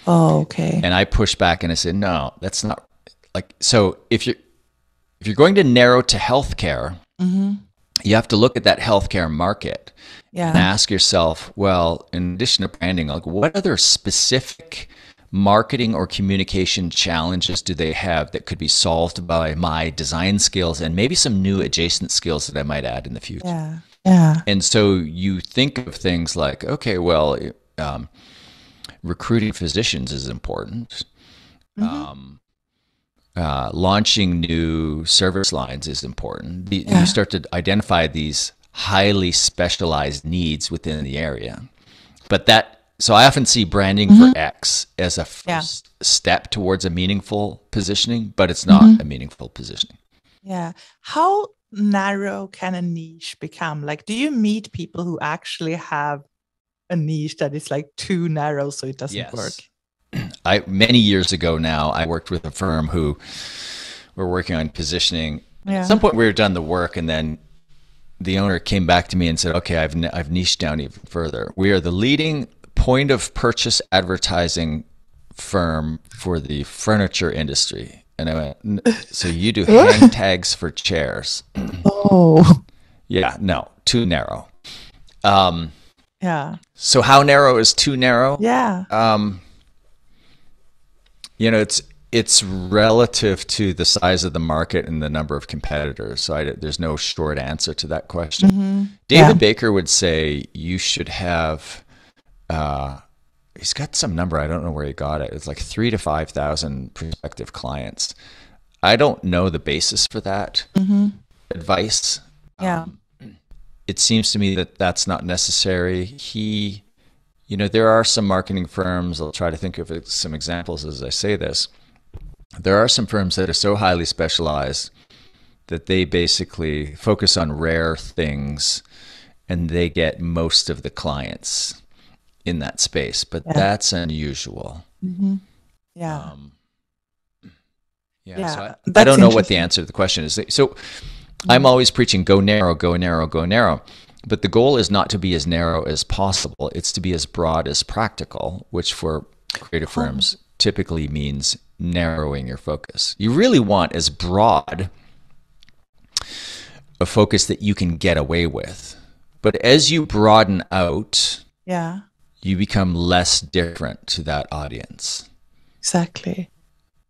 Oh, okay. And I push back and I say, no, that's not like, so if you're going to narrow to healthcare, you have to look at that healthcare market and ask yourself, well, in addition to branding, like what other specific marketing or communication challenges do they have that could be solved by my design skills and maybe some new adjacent skills that I might add in the future? And so you think of things like, okay, well, recruiting physicians is important. Launching new service lines is important. You start to identify these highly specialized needs within the area. So I often see branding for X as a first step towards a meaningful positioning, but it's not a meaningful positioning. Yeah. How narrow can a niche become? Like, do you meet people who actually have a niche that is like too narrow so it doesn't work? Many years ago now, I worked with a firm who were working on positioning. At some point we were done the work, and then the owner came back to me and said, okay, I've niched down even further. We are the leading point of purchase advertising firm for the furniture industry. And I went, so you do hang tags for chairs? Yeah, no, too narrow. So how narrow is too narrow? You know, it's relative to the size of the market and the number of competitors. So there's no short answer to that question. David Baker would say you should have, he's got some number, I don't know where he got it. It's like 3,000 to 5,000 prospective clients. I don't know the basis for that advice. It seems to me that that's not necessary. You know, there are some marketing firms, I'll try to think of some examples as I say this. There are some firms that are so highly specialized that they basically focus on rare things and they get most of the clients in that space, but that's unusual. So I don't know what the answer to the question is. So I'm always preaching, go narrow, go narrow, go narrow. But the goal is not to be as narrow as possible. It's to be as broad as practical, which for creative firms typically means narrowing your focus. You really want as broad a focus that you can get away with. But as you broaden out, you become less different to that audience. Exactly.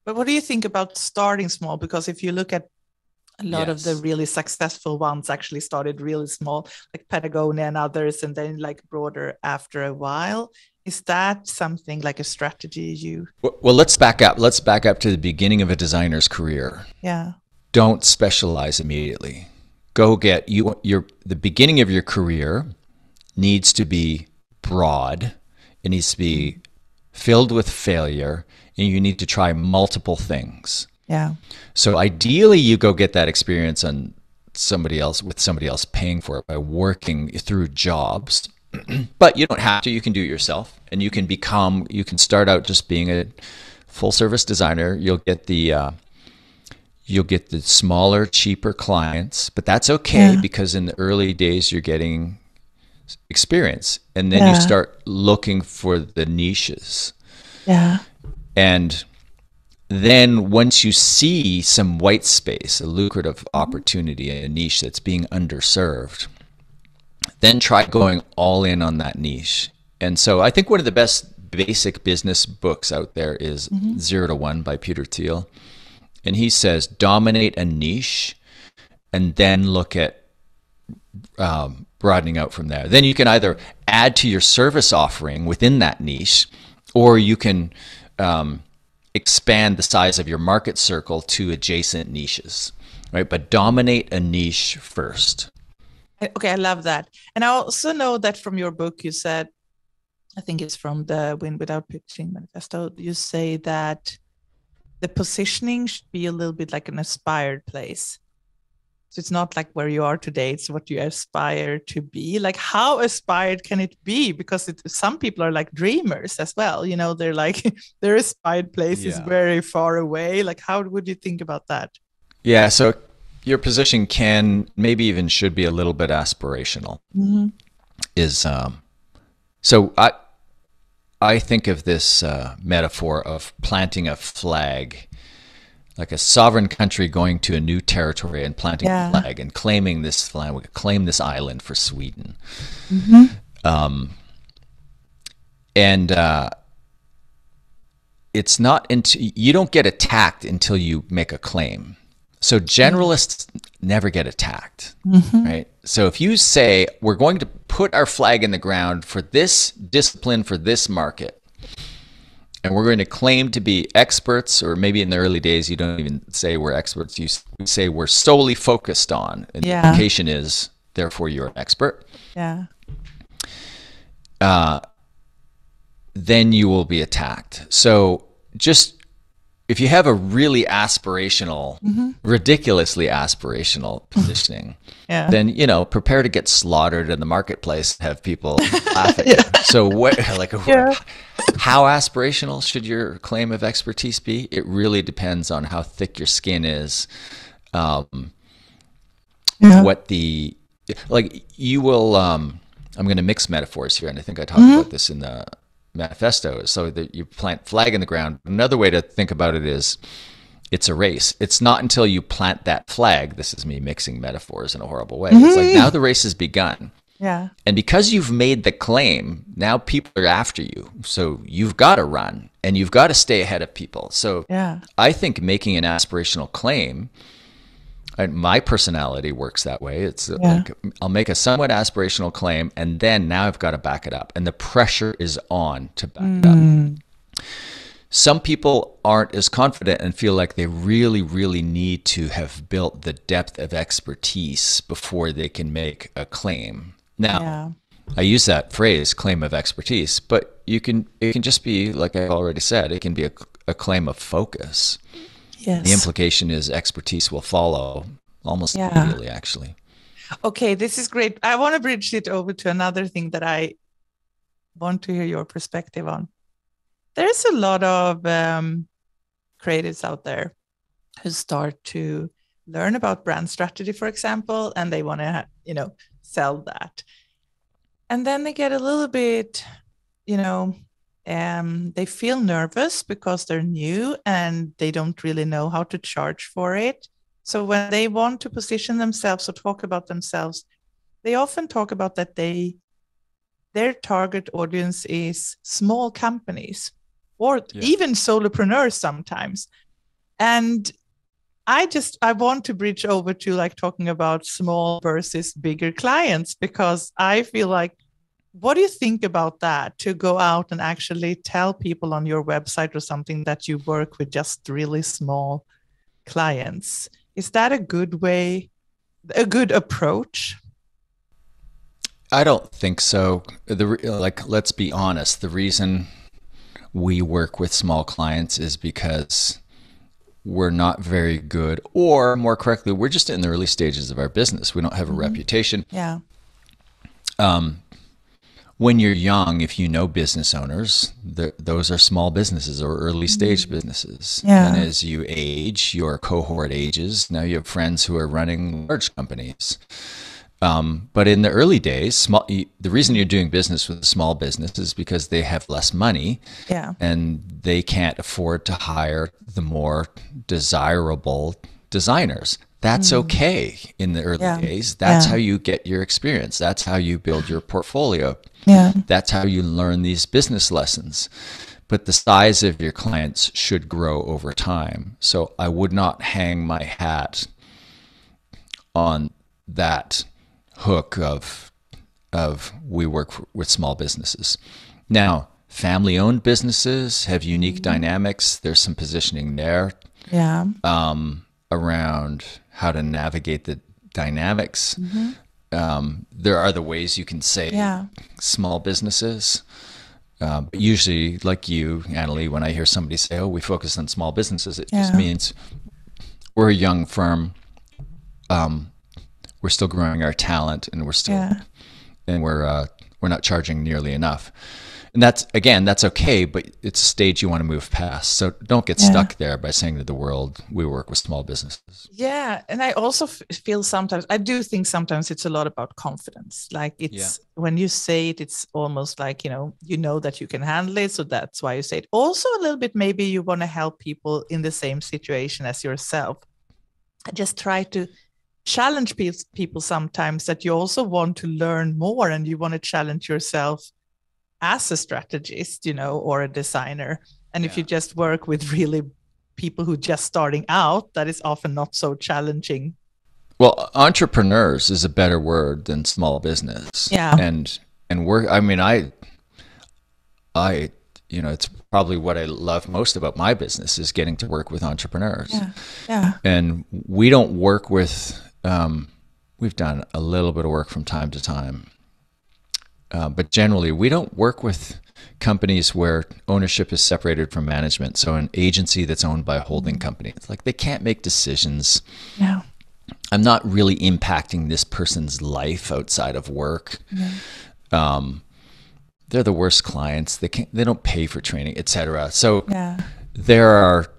But what do you think about starting small? Because if you look at a lot of the really successful ones actually started really small, like Patagonia and others, and then like broader after a while. Is that something like a strategy you? Well, let's back up. Let's back up to the beginning of a designer's career. Don't specialize immediately. Go get the beginning of your career needs to be broad. It needs to be filled with failure, and you need to try multiple things. So ideally you go get that experience on somebody else paying for it by working through jobs. But you don't have to, you can do it yourself, and you can start out just being a full service designer. You'll get the smaller, cheaper clients, but that's okay because in the early days you're getting experience, and then you start looking for the niches. And then once you see some white space, a lucrative opportunity, a niche that's being underserved, then try going all in on that niche. And so I think one of the best basic business books out there is 0 to 1 by Peter Thiel. And he says, dominate a niche and then look at broadening out from there. Then you can either add to your service offering within that niche, or you can expand the size of your market circle to adjacent niches, right? But dominate a niche first. Okay, I love that. And I also know that from your book, you said, I think it's from the Win Without Pitching manifesto, you say that the positioning should be a little bit like an aspired place. So it's not like where you are today, it's what you aspire to be. Like, how aspired can it be? Because some people are like dreamers as well. You know, they're like, their aspired place is very far away. Like, how would you think about that? Yeah, so your position can, maybe even should be a little bit aspirational. So I think of this metaphor of planting a flag, like a sovereign country going to a new territory and planting a flag and claiming this flag. We could claim this island for Sweden. It's not until you don't get attacked until you make a claim. So generalists never get attacked, right? So if you say, we're going to put our flag in the ground for this discipline, for this market, and we're going to claim to be experts, or maybe in the early days, you don't even say we're experts. You say we're solely focused on, and the implication is, therefore, you're an expert. Then you will be attacked. So just, if you have a really aspirational, ridiculously aspirational positioning, then, you know, prepare to get slaughtered in the marketplace, have people laugh at you. So how aspirational should your claim of expertise be? It really depends on how thick your skin is. What the, like, you will, I'm going to mix metaphors here, and I think I talked about this in the manifesto. So that you plant flag in the ground. Another way to think about it is, it's a race. It's not until you plant that flag, this is me mixing metaphors in a horrible way. It's like, now the race has begun. And because you've made the claim, now people are after you. So you've got to run, and you've got to stay ahead of people. So I think making an aspirational claim, and my personality works that way. It's like, I'll make a somewhat aspirational claim, and then now I've got to back it up, and the pressure is on to back it up. Some people aren't as confident and feel like they really, really need to have built the depth of expertise before they can make a claim. Now, I use that phrase, claim of expertise, but it can just be, like I already said, it can be a claim of focus. The implication is expertise will follow almost immediately, actually. Okay, this is great. I want to bridge it over to another thing that I want to hear your perspective on. There's a lot of creatives out there who start to learn about brand strategy, for example, and they want to, sell that. And then they get a little bit, they feel nervous because they're new and they don't really know how to charge for it. So when they want to position themselves or talk about themselves, they often talk about that their target audience is small companies or even solopreneurs sometimes. And I want to bridge over to like talking about small versus bigger clients, because I feel like, what do you think about that? To go out and actually tell people on your website or something that you work with just really small clients? Is that a good way, a good approach? I don't think so. Let's be honest. The reason we work with small clients is because we're not very good, or more correctly, we're just in the early stages of our business. We don't have a reputation. When you're young, if you know business owners, those are small businesses or early stage businesses. And as you age, your cohort ages. Now you have friends who are running large companies. But in the early days, the reason you're doing business with a small business is because they have less money, and they can't afford to hire the more desirable designers. That's okay in the early days. That's how you get your experience. That's how you build your portfolio. That's how you learn these business lessons. But the size of your clients should grow over time. So I would not hang my hat on that hook of of we work with small businesses. Now, family-owned businesses have unique dynamics. There's some positioning there around how to navigate the dynamics. There are the ways you can say small businesses. But usually, like you, Annalie, when I hear somebody say, "Oh, we focus on small businesses," it just means we're a young firm. We're still growing our talent, and we're not charging nearly enough. And that's okay, but it's a stage you want to move past. So don't get stuck there by saying to the world, we work with small businesses. Yeah. And I also feel I do think sometimes it's a lot about confidence. Like when you say it, it's almost like, you know that you can handle it. So that's why you say it. Also a little bit, maybe you want to help people in the same situation as yourself. I just try to challenge people sometimes that you also want to learn more and you want to challenge yourself as a strategist, or a designer. And if you just work with really people who just starting out, that is often not so challenging. Well, entrepreneurs is a better word than small business. Yeah. And work, it's probably what I love most about my business is getting to work with entrepreneurs. Yeah. And we don't work with, we've done a little bit of work from time to time. But generally, we don't work with companies where ownership is separated from management. So an agency that's owned by a holding company, it's like they can't make decisions. No. I'm not really impacting this person's life outside of work. Yeah. They're the worst clients. They don't pay for training, etc. So Yeah. there are,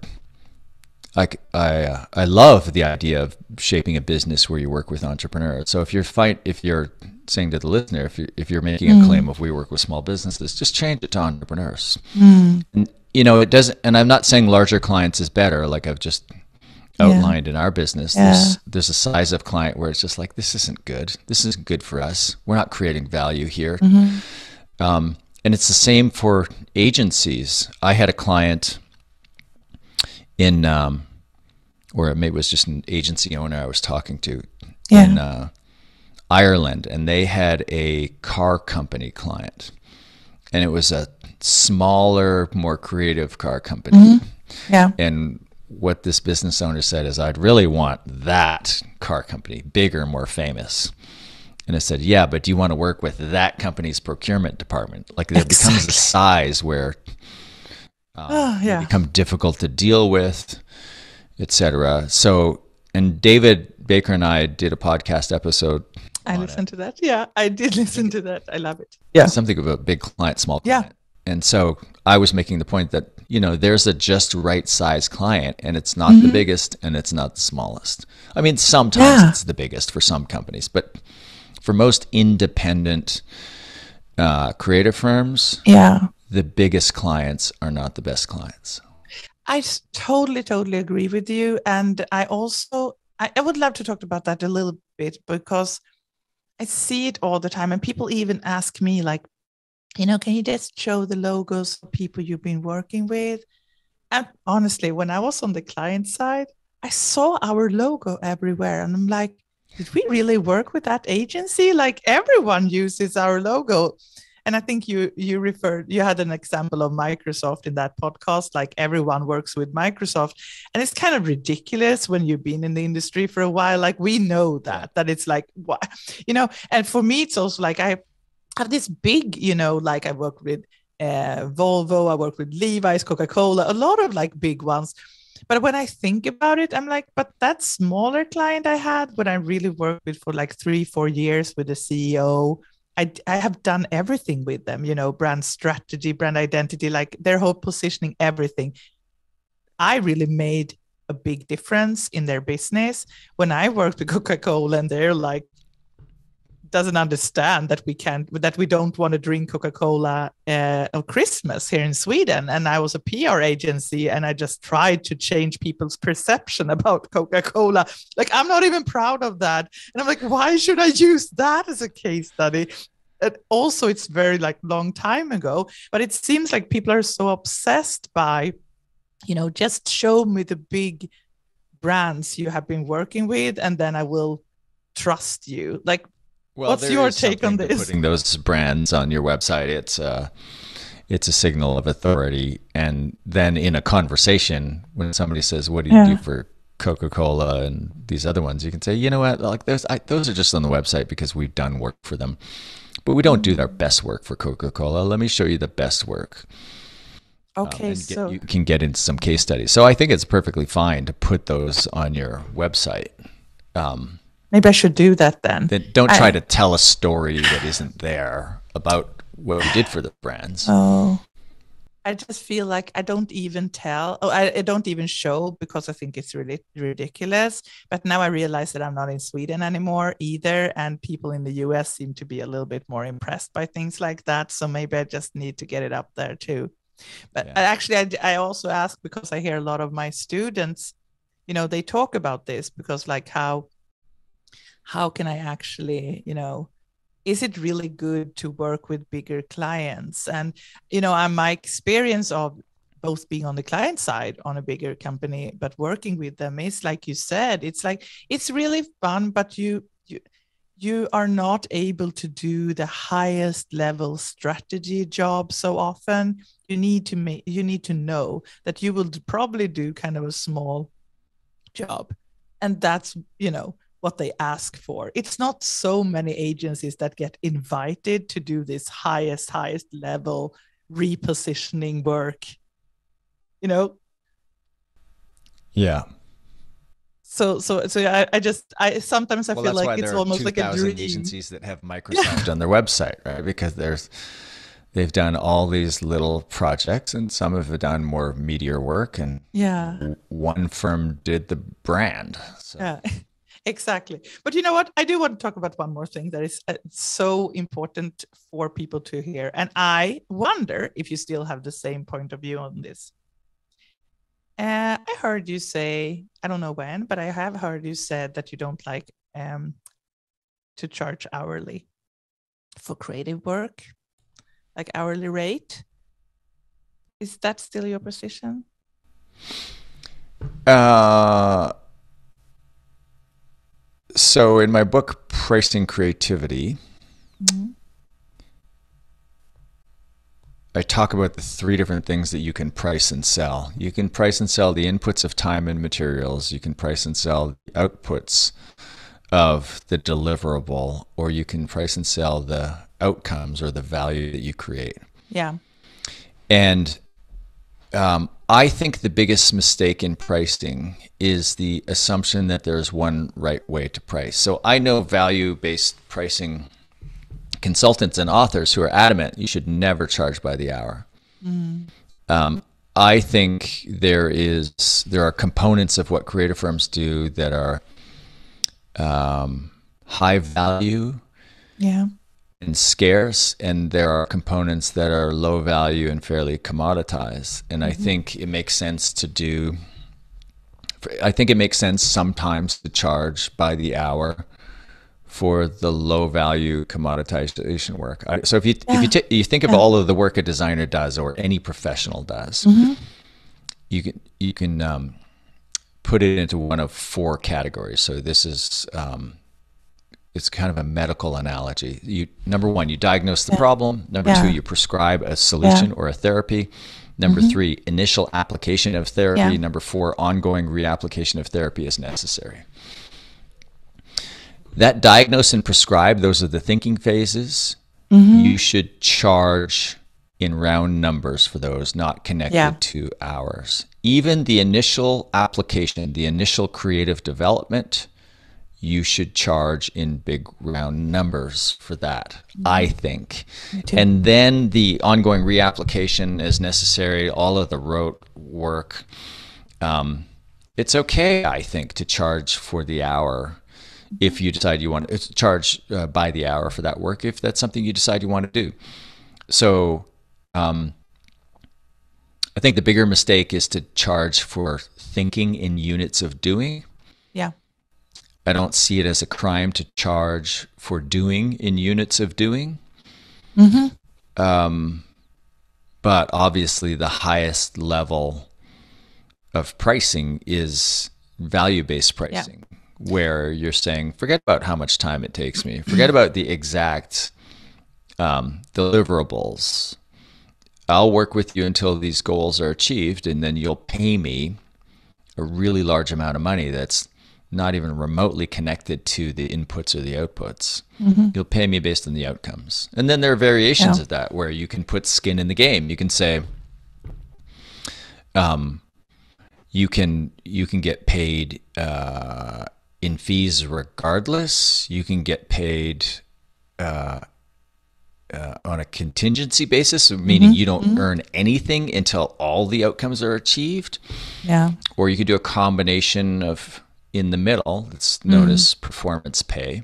like, I love the idea of shaping a business where you work with entrepreneurs. So if you're saying to the listener, if you're making a claim of we work with small businesses, just change it to entrepreneurs. And, it doesn't, and I'm not saying larger clients is better, like I've just outlined in our business. There's a size of client where it's just like, this isn't good. This isn't good for us. We're not creating value here. And it's the same for agencies. I had a client in, or maybe it was just an agency owner I was talking to in Ireland, and they had a car company client, and it was a smaller, more creative car company. Yeah. And what this business owner said is, I'd really want that car company, bigger, more famous. And I said, yeah, but do you want to work with that company's procurement department? Like there becomes a size where they become difficult to deal with, etc. So, and David Baker and I did a podcast episode. I listened to that. Yeah, I did listen to that. I love it. Yeah. Something about big client, small client. And so I was making the point that, there's a just right size client, and it's not the biggest and it's not the smallest. I mean, sometimes it's the biggest for some companies, but for most independent creative firms, the biggest clients are not the best clients. I totally agree with you. And I would love to talk about that a little bit, because I see it all the time. And people even ask me, like, can you just show the logos of people you've been working with? And honestly, when I was on the client side, I saw our logo everywhere. And I'm like, did we really work with that agency? Like, everyone uses our logo. And I think you had an example of Microsoft in that podcast, like everyone works with Microsoft. And it's kind of ridiculous when you've been in the industry for a while. Like, we know that it's like, what, and for me, it's also like, I have this big, like I work with Volvo, I work with Levi's, Coca-Cola, a lot of like big ones. But when I think about it, I'm like, but that smaller client I had when I really worked with for like 3-4 years with the CEO, I have done everything with them, brand strategy, brand identity, like their whole positioning, everything. I really made a big difference in their business. When I worked with Coca-Cola, and they're like, doesn't understand that we don't want to drink Coca-Cola on Christmas here in Sweden. And I was a PR agency, and I just tried to change people's perception about Coca-Cola. Like, I'm not even proud of that. And I'm like, why should I use that as a case study? And also, it's very like long time ago, but it seems like people are so obsessed by, just show me the big brands you have been working with, and then I will trust you. Like, Well, What's there your is take on something to this? putting those brands on your website. It's a signal of authority. And then in a conversation, when somebody says, "What do you do for Coca-Cola and these other ones?" you can say, "You know what? Like those are just on the website because we've done work for them, but we don't do our best work for Coca-Cola. Let me show you the best work." Okay, You can get into some case studies. So I think it's perfectly fine to put those on your website. Maybe I should do that then. Don't try to tell a story that isn't there about what we did for the brands. Oh, I just feel like I don't even tell. Oh, I don't even show because I think it's really ridiculous. But now I realize that I'm not in Sweden anymore either. And people in the US seem to be a little bit more impressed by things like that. So maybe I just need to get it up there too. But actually, I also ask because I hear a lot of my students, they talk about this because like how can I actually, is it really good to work with bigger clients? And, my experience of both being on the client side on a bigger company, but working with them is like you said, it's really fun, but you are not able to do the highest level strategy job so often. You need to know that you will probably do kind of a small job. And that's, what they ask for. It's not so many agencies that get invited to do this highest level repositioning work, Yeah. So I sometimes feel like it's almost like a dream. Agencies that have Microsoft on their website, right? Because they've done all these little projects, and some have done more meteor work, and one firm did the brand. So. Yeah. Exactly. But you know what? I do want to talk about one more thing that is so important for people to hear. And I wonder if you still have the same point of view on this. I heard you say, I don't know when, but I have heard you said that you don't like to charge hourly for creative work, like hourly rate. Is that still your position? So in my book, Pricing Creativity, I talk about the three different things that you can price and sell. You can price and sell the inputs of time and materials. You can price and sell the outputs of the deliverable, or you can price and sell the outcomes or the value that you create. Yeah. And I think the biggest mistake in pricing is the assumption that there's one right way to price. So I know value-based pricing consultants and authors who are adamant you should never charge by the hour. I think there are components of what creative firms do that are high value and scarce, and there are components that are low value and fairly commoditized. And I think it makes sense sometimes to charge by the hour for the low value commoditization work. So if you think of all of the work a designer does or any professional does, you can put it into one of four categories. So this is it's kind of a medical analogy. Number one, you diagnose the problem. Number two, you prescribe a solution or a therapy. Number three, initial application of therapy. Number four, ongoing reapplication of therapy is necessary. That diagnose and prescribe, those are the thinking phases. You should charge in round numbers for those, not connected to hours. Even the initial application, the initial creative development, you should charge in big round numbers for that, I think. And then the ongoing reapplication is necessary, all of the rote work. It's okay, I think, to charge for the hour if you decide you want to charge by the hour for that work, if that's something you decide you want to do. So I think the bigger mistake is to charge for thinking in units of doing. Yeah. I don't see it as a crime to charge for doing in units of doing. But obviously the highest level of pricing is value-based pricing, where you're saying, forget about how much time it takes me, forget about the exact deliverables. I'll work with you until these goals are achieved, and then you'll pay me a really large amount of money that's not even remotely connected to the inputs or the outputs. You'll pay me based on the outcomes. And then there are variations of that where you can put skin in the game. You can say, you can get paid in fees regardless. You can get paid on a contingency basis, meaning you don't earn anything until all the outcomes are achieved. Yeah. Or you could do a combination of in the middle. It's known as performance pay.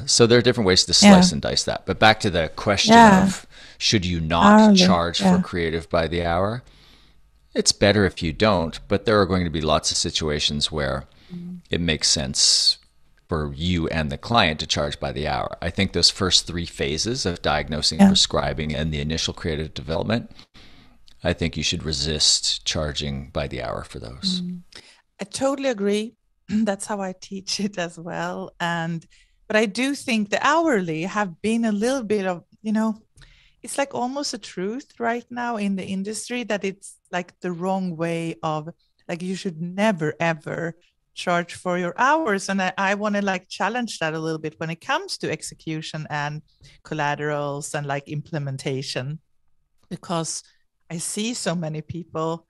So there are different ways to slice and dice that. But back to the question of, should you not charge for creative by the hour? It's better if you don't, but there are going to be lots of situations where it makes sense for you and the client to charge by the hour. I think those first 3 phases of diagnosing, prescribing, and the initial creative development, I think you should resist charging by the hour for those. I totally agree. That's how I teach it as well. But I do think the hourly have been a little bit of, it's like almost a truth right now in the industry that it's like the wrong way of, like, you should never, ever charge for your hours. And I want to like challenge that a little bit when it comes to execution and collaterals and like implementation, because I see so many people,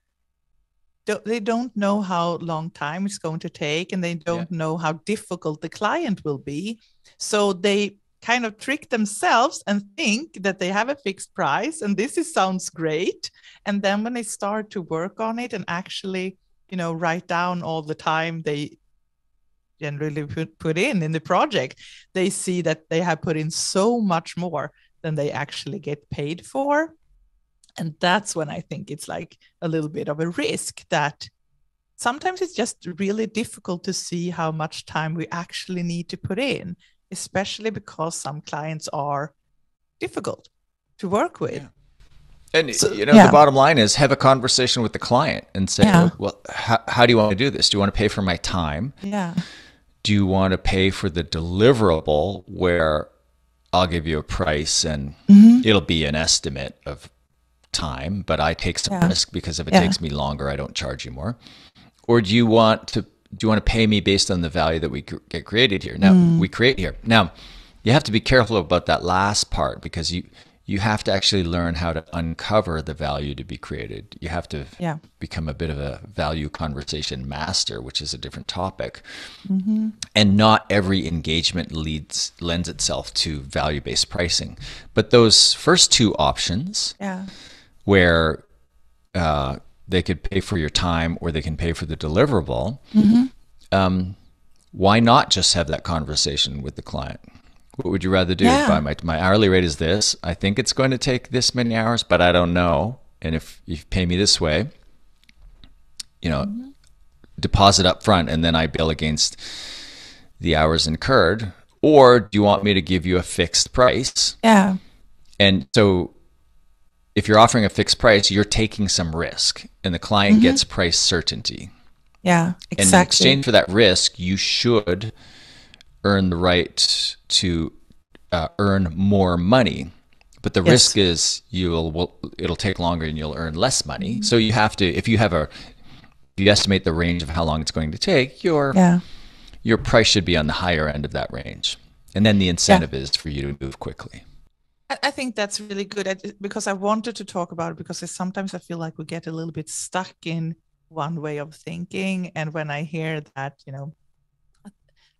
they don't know how long time it's going to take, and they don't know how difficult the client will be. So they kind of trick themselves and think that they have a fixed price and sounds great. And then when they start to work on it and actually, write down all the time they generally put in the project, they see that they have put in so much more than they actually get paid for. And that's when I think it's like a little bit of a risk, that sometimes it's just really difficult to see how much time we actually need to put in, especially because some clients are difficult to work with. Yeah. And the bottom line is, have a conversation with the client and say, well, how do you want to do this? Do you want to pay for my time? Yeah. Do you want to pay for the deliverable, where I'll give you a price and it'll be an estimate of time, but I take some risk, because if it takes me longer, I don't charge you more? Or do you want to pay me based on the value that we get created here? Now, we create here. Now, you have to be careful about that last part, because you have to actually learn how to uncover the value to be created. You have to become a bit of a value conversation master, which is a different topic. And not every engagement lends itself to value-based pricing. But those first 2 options, where they could pay for your time or they can pay for the deliverable, why not just have that conversation with the client? What would you rather do? My hourly rate is this. I think it's going to take this many hours, but I don't know. And if you pay me this way, deposit up front, and then I bill against the hours incurred. Or do you want me to give you a fixed price? Yeah. And so if you're offering a fixed price, you're taking some risk, and the client gets price certainty. Yeah, exactly. And in exchange for that risk, you should earn the right to earn more money. But the risk is it'll take longer and you'll earn less money. So you have to, if you estimate the range of how long it's going to take, your price should be on the higher end of that range. And then the incentive is for you to move quickly. I think that's really good, because I wanted to talk about it, because sometimes I feel like we get a little bit stuck in one way of thinking. And when I hear that,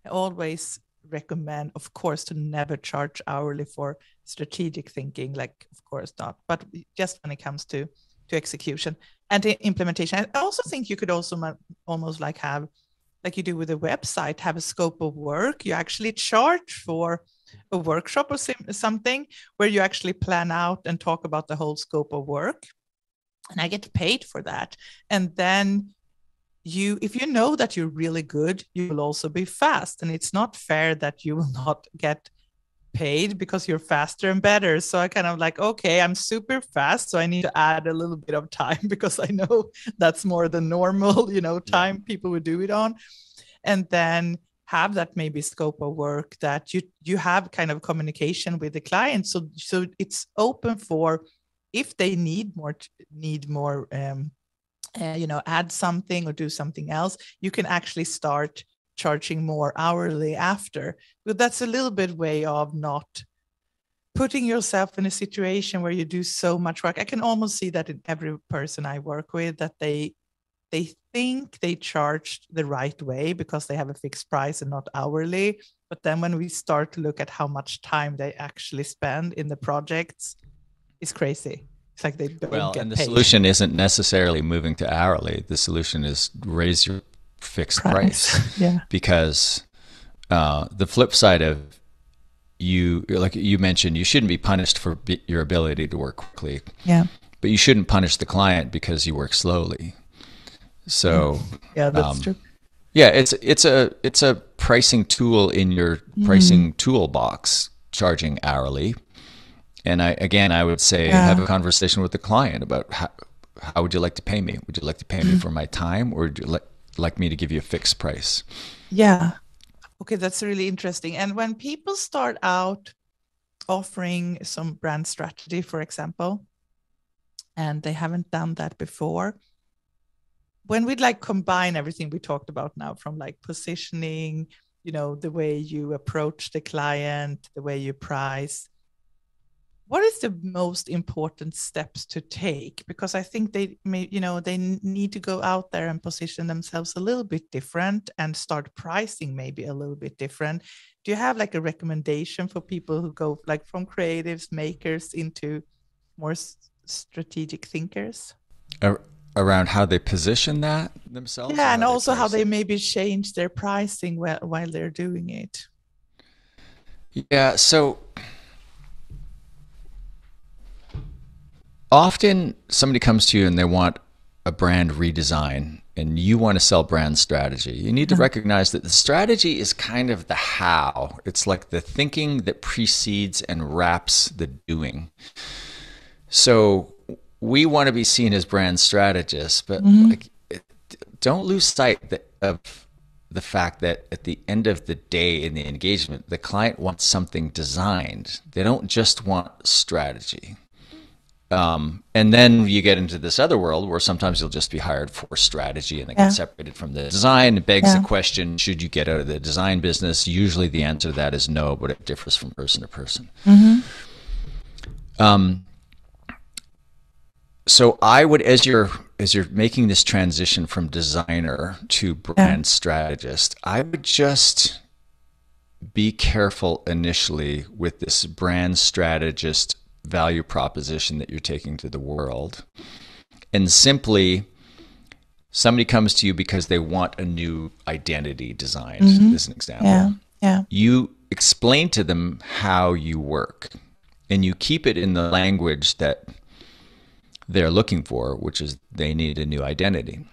I always recommend, of course, to never charge hourly for strategic thinking, like, of course not, but just when it comes to execution and implementation. I also think you could also almost like have, like you do with a website, have a scope of work. You actually charge for a workshop or something where you actually plan out and talk about the whole scope of work, and I get paid for that. And then if you know that you're really good, you will also be fast. And it's not fair that you will not get paid because you're faster and better. So I kind of like, okay, I'm super fast, so I need to add a little bit of time, because I know that's more than normal, time people would do it on. and then have that maybe scope of work that you have kind of communication with the client. So it's open for, if they need more, add something or do something else, you can actually start charging more hourly after. But that's a little bit way of not putting yourself in a situation where you do so much work. I can almost see that in every person I work with, that they think they charged the right way because they have a fixed price and not hourly. But then when we start to look at how much time they actually spend in the projects, it's crazy. It's like they don't get and the paid. solution isn't necessarily moving to hourly. The solution is raise your fixed price. Yeah. Because the flip side of like you mentioned, you shouldn't be punished for your ability to work quickly. Yeah. But you shouldn't punish the client because you work slowly. So yeah, that's true. Yeah, it's a pricing tool in your pricing toolbox, charging hourly. And I would say have a conversation with the client about how would you like to pay me? Would you like to pay me for my time, or would you like me to give you a fixed price? Yeah. Okay, that's really interesting. And when people start out offering some brand strategy, for example, and they haven't done that before, when we'd like combine everything we talked about now, from like positioning, the way you approach the client, the way you price, what is the most important steps to take? Because I think they need to go out there and position themselves a little bit different and start pricing maybe a little bit different. Do you have like a recommendation for people who go like from creatives, makers into more strategic thinkers? Around how they position that themselves? Yeah, and also how they maybe change their pricing while they're doing it. Yeah, so often somebody comes to you and they want a brand redesign, and you want to sell brand strategy. You need to recognize that the strategy is kind of the how. It's like the thinking that precedes and wraps the doing. So we want to be seen as brand strategists, but don't lose sight of the fact that at the end of the day in the engagement, the client wants something designed. They don't just want strategy. And then you get into this other world where sometimes you'll just be hired for strategy and then get separated from the design. It begs the question, should you get out of the design business? Usually the answer to that is no, but it differs from person to person. So I would, as you're making this transition from designer to brand strategist, I would just be careful initially with this brand strategist value proposition that you're taking to the world. And simply, somebody comes to you because they want a new identity designed, as an example. You explain to them how you work, and you keep it in the language that they're looking for, which is they need a new identity.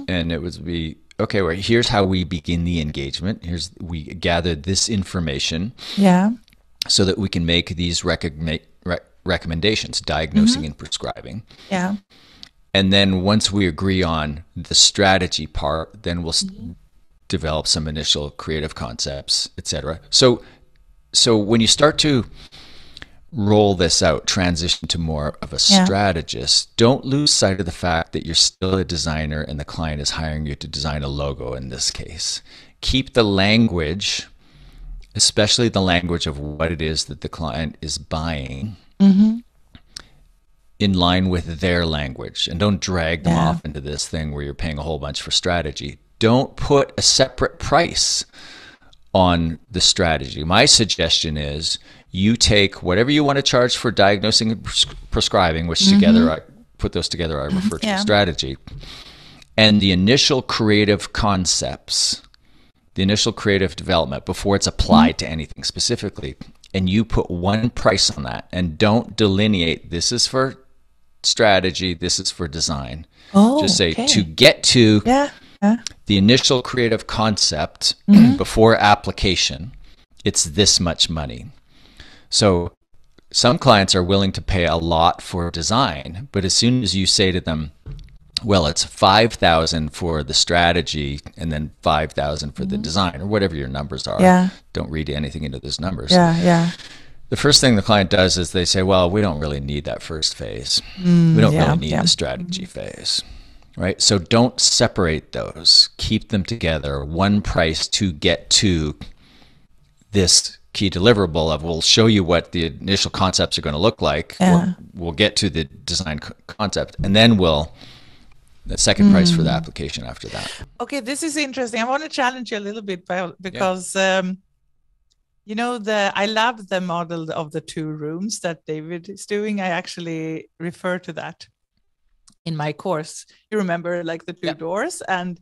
And it would be, okay, well, here's how we begin the engagement. We gather this information so that we can make these recommendations, diagnosing and prescribing. And then once we agree on the strategy part, then we'll develop some initial creative concepts, etc. So when you start to roll this out, transition to more of a strategist, don't lose sight of the fact that you're still a designer and the client is hiring you to design a logo in this case. Keep the language, especially the language of what it is that the client is buying, in line with their language, and don't drag them off into this thing where you're paying a whole bunch for strategy. Don't put a separate price on the strategy. My suggestion is you take whatever you want to charge for diagnosing and prescribing, which together, I put those together, I refer to as strategy, and the initial creative concepts, the initial creative development before it's applied to anything specifically, and you put one price on that, and don't delineate, this is for strategy, this is for design. Just say, to get to the initial creative concept before application, it's this much money. So some clients are willing to pay a lot for design, but as soon as you say to them, well, it's 5,000 for the strategy and then 5,000 for the design, or whatever your numbers are. Yeah. Don't read anything into those numbers. Yeah. The first thing the client does is they say, well, we don't really need that first phase. We don't really need the strategy phase, right? So don't separate those. Keep them together. One price to get to this key deliverable of, we'll show you what the initial concepts are going to look like. Yeah. We'll get to the design concept, and then the second price for the application after that. Okay, this is interesting. I want to challenge you a little bit because you know, I love the model of the 2 rooms that David is doing. I actually refer to that in my course. You remember, like, the 2 doors, and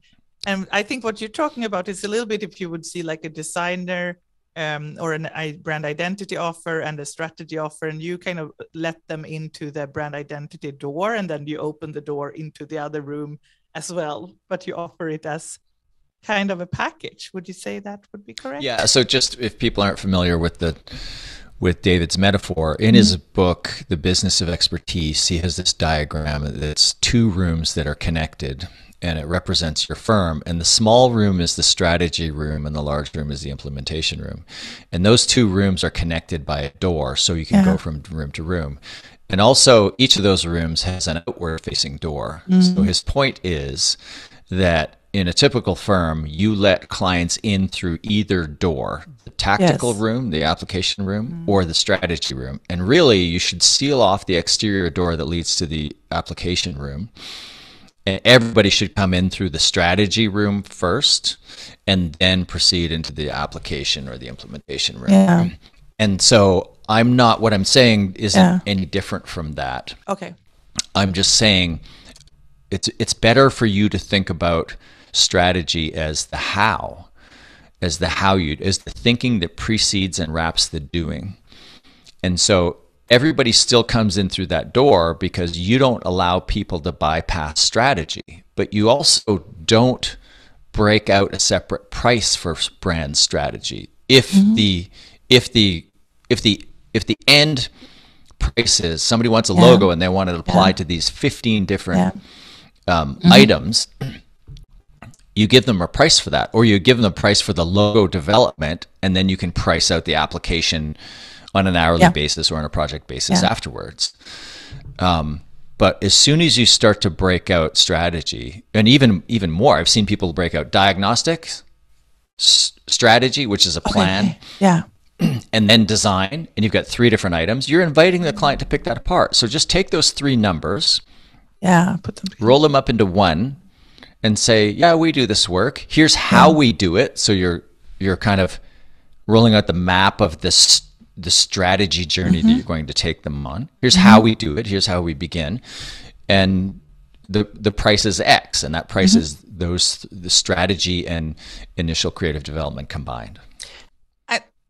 I think what you're talking about is a little bit if you would see like a designer or a brand identity offer and a strategy offer, and you kind of let them into the brand identity door, and then you open the door into the other room as well, but you offer it as kind of a package. Would you say that would be correct? Yeah. So just if people aren't familiar with David's metaphor, in his book, The Business of Expertise, he has this diagram that's 2 rooms that are connected, and it represents your firm. And the small room is the strategy room, and the large room is the implementation room. And those 2 rooms are connected by a door, so you can go from room to room. And also, each of those rooms has an outward-facing door. So his point is that in a typical firm, you let clients in through either door, the tactical room, the application room, or the strategy room. And really, you should seal off the exterior door that leads to the application room. And everybody should come in through the strategy room first, and then proceed into the application or the implementation room. Yeah. And so what I'm saying isn't any different from that. Okay. I'm just saying it's better for you to think about strategy as the how, as the thinking that precedes and wraps the doing. And so everybody still comes in through that door because you don't allow people to bypass strategy, but you also don't break out a separate price for brand strategy. If the end price is somebody wants a logo and they want it applied to these 15 different items, you give them a price for that, or you give them a price for the logo development, and then you can price out the application on an hourly basis or on a project basis afterwards. But as soon as you start to break out strategy, and even more, I've seen people break out diagnostics, strategy, which is a plan, and then design, and you've got 3 different items. You're inviting the client to pick that apart. So just take those 3 numbers, put them together, roll them up into one, and say, yeah, we do this work. Here's how we do it. So you're kind of rolling out the map of the strategy journey that you're going to take them on. Here's how we do it. Here's how we begin. And the price is X, and that price is the strategy and initial creative development combined.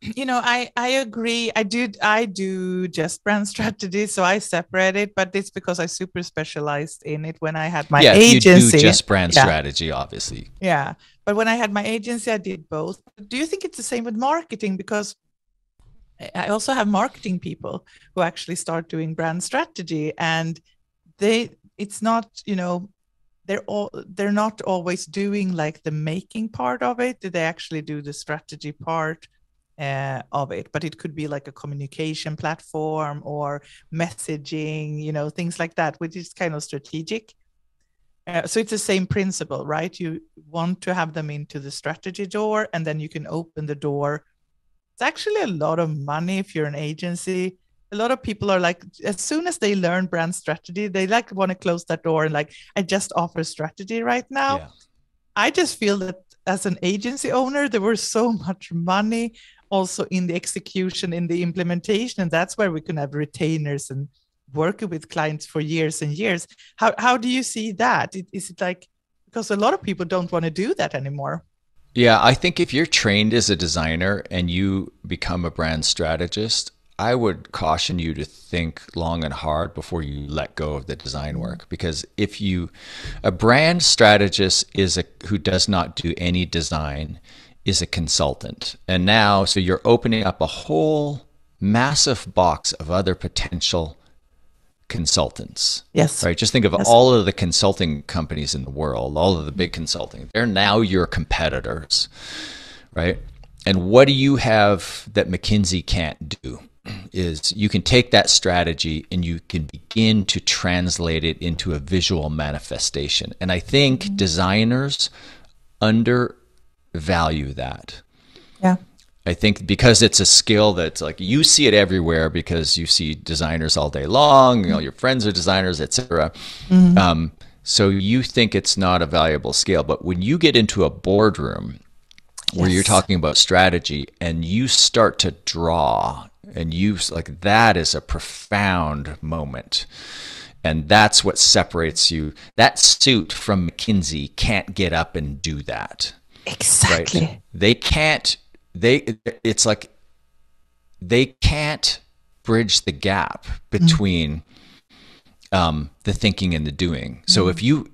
I agree. I do just brand strategy, so I separate it, but it's because I super specialized in it when I had my agency. You do just brand strategy, obviously. Yeah, but when I had my agency, I did both. Do you think it's the same with marketing? Because I also have marketing people who actually start doing brand strategy, and it's not, they're not always doing like the making part of it. They actually do the strategy part of it, but it could be like a communication platform or messaging, things like that, which is kind of strategic. So it's the same principle, right? You want to have them into the strategy door, and then you can open the door. It's actually a lot of money if you're an agency. A lot of people are like, as soon as they learn brand strategy, they want to close that door and like, I just offer strategy right now. Yeah. I just feel that as an agency owner, there was so much money also in the execution, in the implementation, and that's where we can have retainers and work with clients for years and years. How do you see that? Is it like, because a lot of people don't want to do that anymore? Yeah, I think if you're trained as a designer and you become a brand strategist, I would caution you to think long and hard before you let go of the design work. Because a brand strategist who does not do any design is a consultant. And now, so you're opening up a whole massive box of other potential consultants. Yes. Right. Just think of all of the consulting companies in the world, all of the big consulting. They're now your competitors, right? And what do you have that McKinsey can't do? Is you can take that strategy and you can begin to translate it into a visual manifestation. And I think designers undervalue that. Yeah. I think because it's a skill that's like you see it everywhere because you see designers all day long, you know, your friends are designers, etc. So you think it's not a valuable skill. But when you get into a boardroom where you're talking about strategy and you start to draw and you like that is a profound moment. And that's what separates you. That suit from McKinsey can't get up and do that. Exactly. Right? They can't. It's like they can't bridge the gap between the thinking and the doing. So if you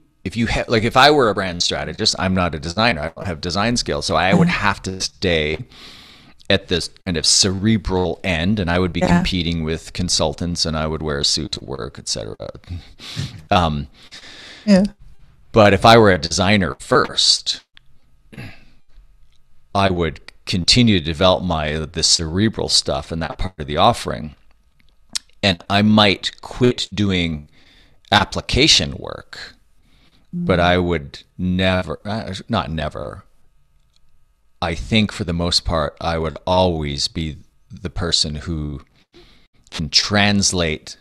have, like, if I were a brand strategist, I'm not a designer. I don't have design skills, so I would have to stay at this kind of cerebral end, and I would be competing with consultants, and I would wear a suit to work, etc. But if I were a designer first, I would continue to develop the cerebral stuff and that part of the offering, and I might quit doing application work, but I would never, not never, I think for the most part, I would always be the person who can translate.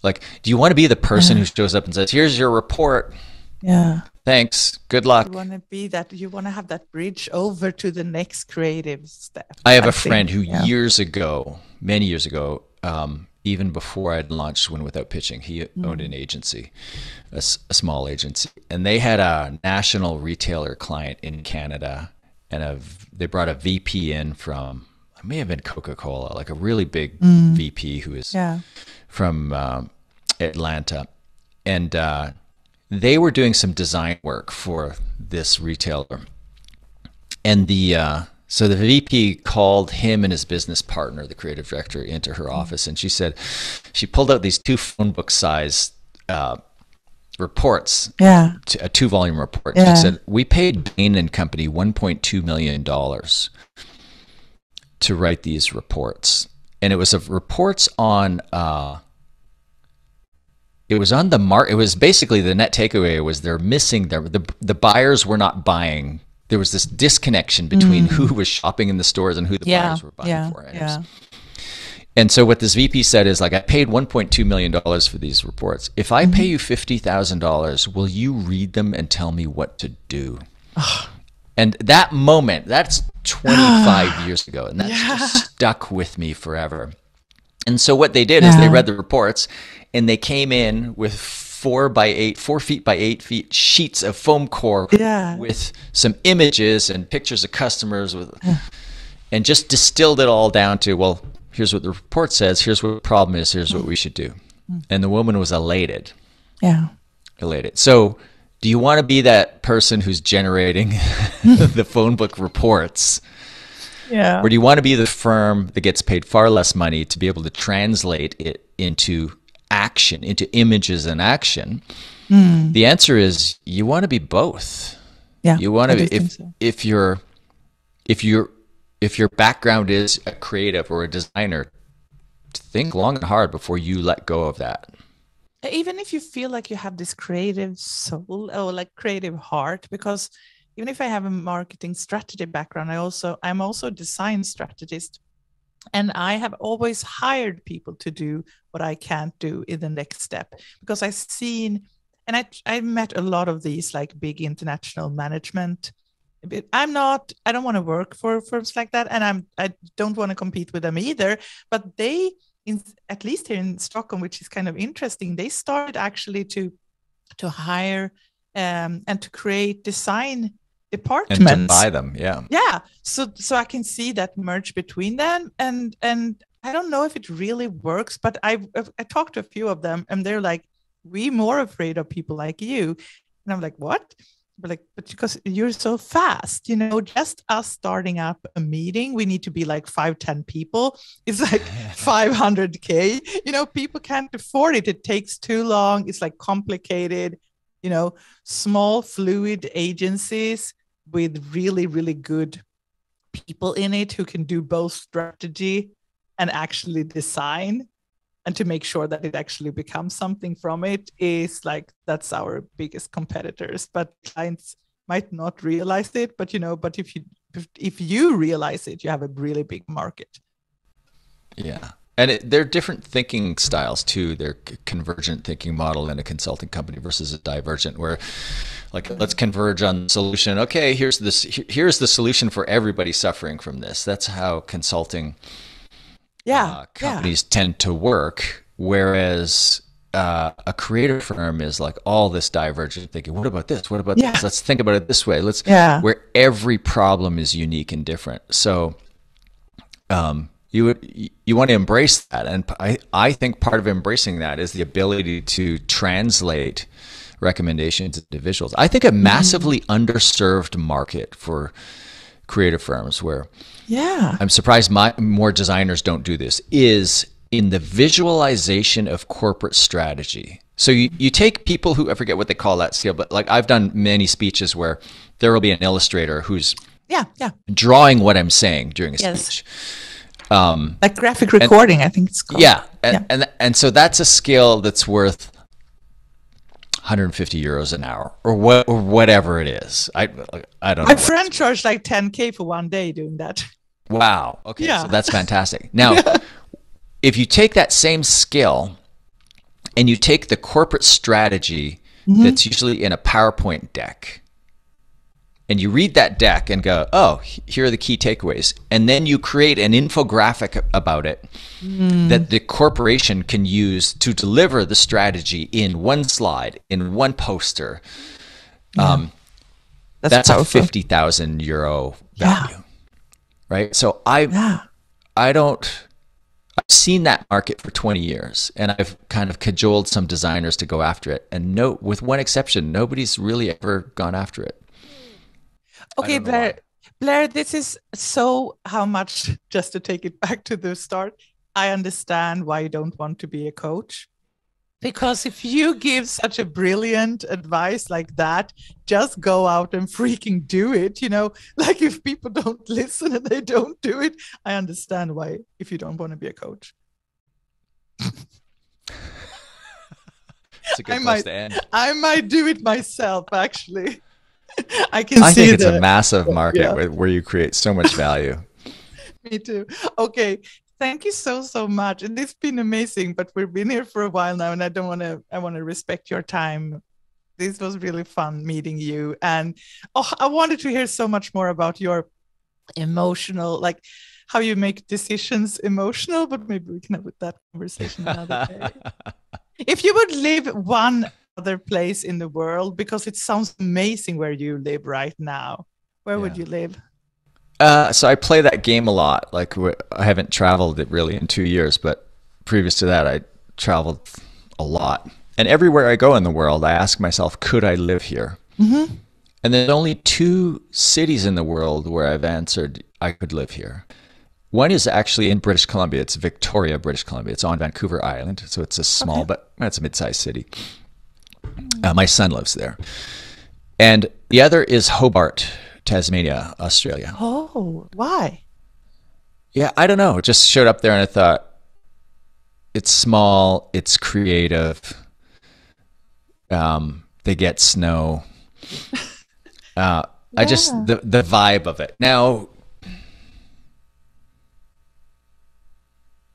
Like, do you want to be the person who shows up and says, here's your report? Yeah. Thanks. Good luck. You want to be that. You want to have that bridge over to the next creative step. I have a friend who years ago, many years ago, even before I'd launched Win Without Pitching, he owned an agency, a small agency, and they had a national retailer client in Canada, and they brought a VP in from, it may have been Coca-Cola, like a really big VP who is from Atlanta, and they were doing some design work for this retailer, and so the VP called him and his business partner, the creative director, into her office, and she said she pulled out these 2 phone book size reports, a 2-volume report. She said, we paid Bain and Company $1.2 million to write these reports, and it was reports on. It was on the it was basically the net takeaway was they're missing the buyers were not buying. There was this disconnection between who was shopping in the stores and who the buyers were buying for. And so what this VP said is, like, I paid $1.2 million for these reports. If I pay you $50,000, will you read them and tell me what to do? And that moment, that's 25 years ago, and that's just stuck with me forever. And so what they did is they read the reports, and they came in with 4 feet by 8 feet sheets of foam core with some images and pictures of customers and just distilled it all down to, well, here's what the report says, here's what the problem is, here's what we should do. And the woman was elated. Elated. So do you want to be that person who's generating the phone book reports? Or do you want to be the firm that gets paid far less money to be able to translate it into action, into images and action? The answer is you want to be both. You want to be, if your background is a creative or a designer, think long and hard before you let go of that. Even if you feel like you have this creative soul or like creative heart, because even if I have a marketing strategy background, I'm also a design strategist. And I have always hired people to do what I can't do in the next step, because I've seen, and I met a lot of these like big international management. I don't want to work for firms like that, and I don't want to compete with them either. But they, at least here in Stockholm, which is kind of interesting, they started actually to hire and to create design departments and to buy them. So I can see that merge between them, and I don't know if it really works, but I talked to a few of them, and they're like, we're more afraid of people like you, and I'm like, what? but because you're so fast, just us starting up a meeting, we need to be like 5-10 people. It's like 500K, people can't afford it. It takes too long. It's like complicated, small fluid agencies with really, really good people in it who can do both strategy and actually design, and to make sure that it actually becomes something from it is like, that's our biggest competitors. But clients might not realize it, but but if you realize it, you have a really big market. Yeah. And they're different thinking styles too. They're convergent thinking model in a consulting company versus a divergent, where like, let's converge on the solution. Okay, here's the solution for everybody suffering from this. That's how consulting companies tend to work. Whereas a creative firm is like all this divergent thinking. What about this? What about this? Let's think about it this way. Where every problem is unique and different. So you want to embrace that, and I think part of embracing that is the ability to translate recommendations to individuals. I think a massively underserved market for creative firms, where I'm surprised more designers don't do this, is in the visualization of corporate strategy. So you take people who, I forget what they call that skill, but like I've done many speeches where there will be an illustrator who's drawing what I'm saying during a speech. Like graphic recording, I think it's called. And so that's a skill that's worth 150 euros an hour or whatever it is. I don't know. My friend charged like 10K for one day doing that. Wow. Okay. So that's fantastic. Now, if you take that same skill and you take the corporate strategy that's usually in a PowerPoint deck, and you read that deck and go, oh, here are the key takeaways. And then you create an infographic about it that the corporation can use to deliver the strategy in one slide, in one poster. That's a 50,000 euro value, right? So I've seen that market for 20 years, and I've kind of cajoled some designers to go after it. And with one exception, nobody's really ever gone after it. Okay, Blair, this is so how much, just to take it back to the start, I understand why you don't want to be a coach. Because if you give such a brilliant advice like that, just go out and freaking do it. Like if people don't listen and they don't do it, I understand why, if you don't want to be a coach. It's a good place to end. I might do it myself, actually. I think it's a massive market where you create so much value. Me too. Okay. Thank you so much. And it's been amazing, but we've been here for a while now, and I want to respect your time. This was really fun meeting you. And I wanted to hear so much more about your emotional, like how you make decisions emotional, but maybe we can have that conversation another day. If you would live one other place in the world, because it sounds amazing where you live right now, where would you live? So I play that game a lot. Like I haven't traveled it really in 2 years, but previous to that, I traveled a lot. And everywhere I go in the world, I ask myself, could I live here? And there's only 2 cities in the world where I've answered, I could live here. One is actually in British Columbia. It's Victoria, British Columbia. It's on Vancouver Island. So it's a small, but it's a mid-sized city. My son lives there. And the other is Hobart, Tasmania, Australia. Oh, why? Yeah, I don't know. It just showed up there and I thought, it's small, it's creative. They get snow. I just, the vibe of it. Now,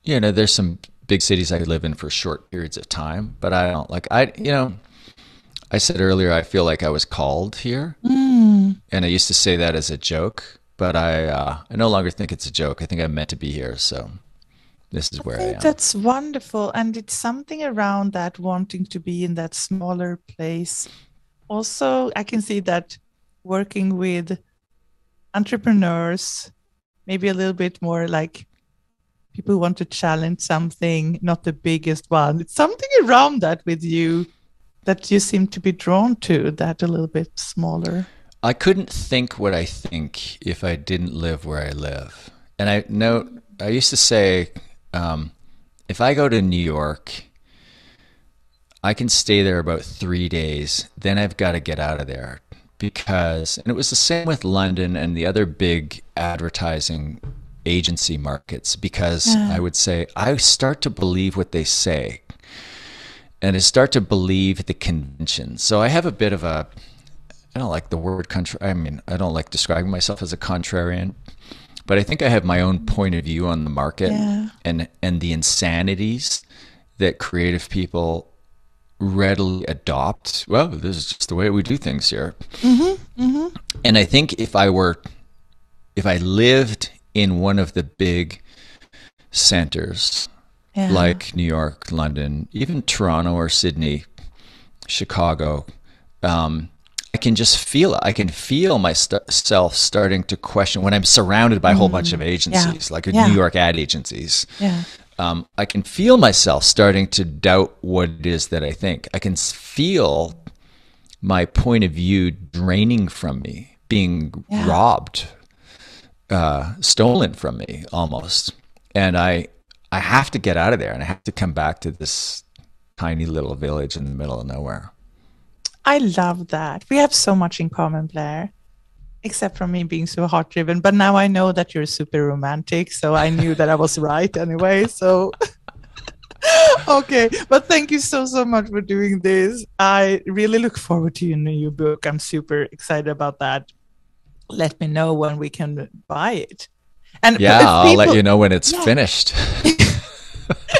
there's some big cities I live in for short periods of time, but I don't I said earlier, I feel like I was called here. And I used to say that as a joke, but I no longer think it's a joke. I think I'm meant to be here. So this is where I am. That's wonderful. And it's something around that, wanting to be in that smaller place. Also, I can see that working with entrepreneurs, maybe a little bit more like people who want to challenge something, not the biggest one. It's something around that with you that you seem to be drawn to that a little bit smaller? I couldn't think what I think if I didn't live where I live. And I used to say, if I go to New York, I can stay there about 3 days. Then I've got to get out of there and it was the same with London and the other big advertising agency markets, because I would say, I start to believe what they say and I start to believe the convention. So I have a bit of I don't like the word I don't like describing myself as a contrarian, but I think I have my own point of view on the market and the insanities that creative people readily adopt. Well, this is just the way we do things here. And I think if I lived in one of the big centers like New York, London, even Toronto or Sydney, Chicago, I can just feel it. I can feel myself starting to question when I'm surrounded by a whole bunch of agencies, like New York ad agencies. I can feel myself starting to doubt what it is that I think. I can feel my point of view draining from me, being robbed, stolen from me almost. And I have to get out of there, and I have to come back to this tiny little village in the middle of nowhere. I love that. We have so much in common, Blair, except for me being so heart driven. But now I know that you're super romantic, so I knew that I was right anyway. So, okay. But thank you so much for doing this. I really look forward to your new book. I'm super excited about that. Let me know when we can buy it. And I'll let you know when it's finished.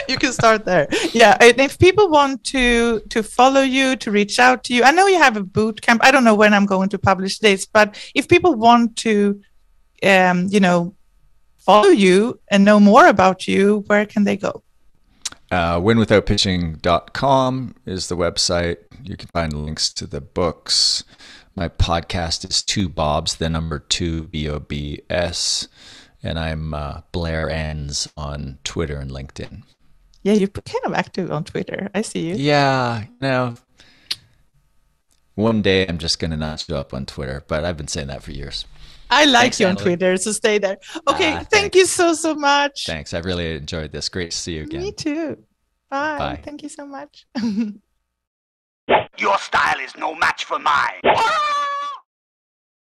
You can start there. Yeah. And if people want to follow you, to reach out to you, I know you have a boot camp. I don't know when I'm going to publish this, but if people want to, follow you and know more about you, where can they go? winwithoutpitching.com is the website. You can find links to the books. My podcast is 2 Bobs, the number 2, BOBS. And I'm Blair Enns on Twitter and LinkedIn. Yeah, you're kind of active on Twitter. I see you. Yeah, one day I'm just going to not show up on Twitter, but I've been saying that for years. I like you on Twitter, so stay there. Okay, thank you so much. Thanks. I've really enjoyed this. Great to see you again. Me too. Bye. Thank you so much. Your style is no match for mine.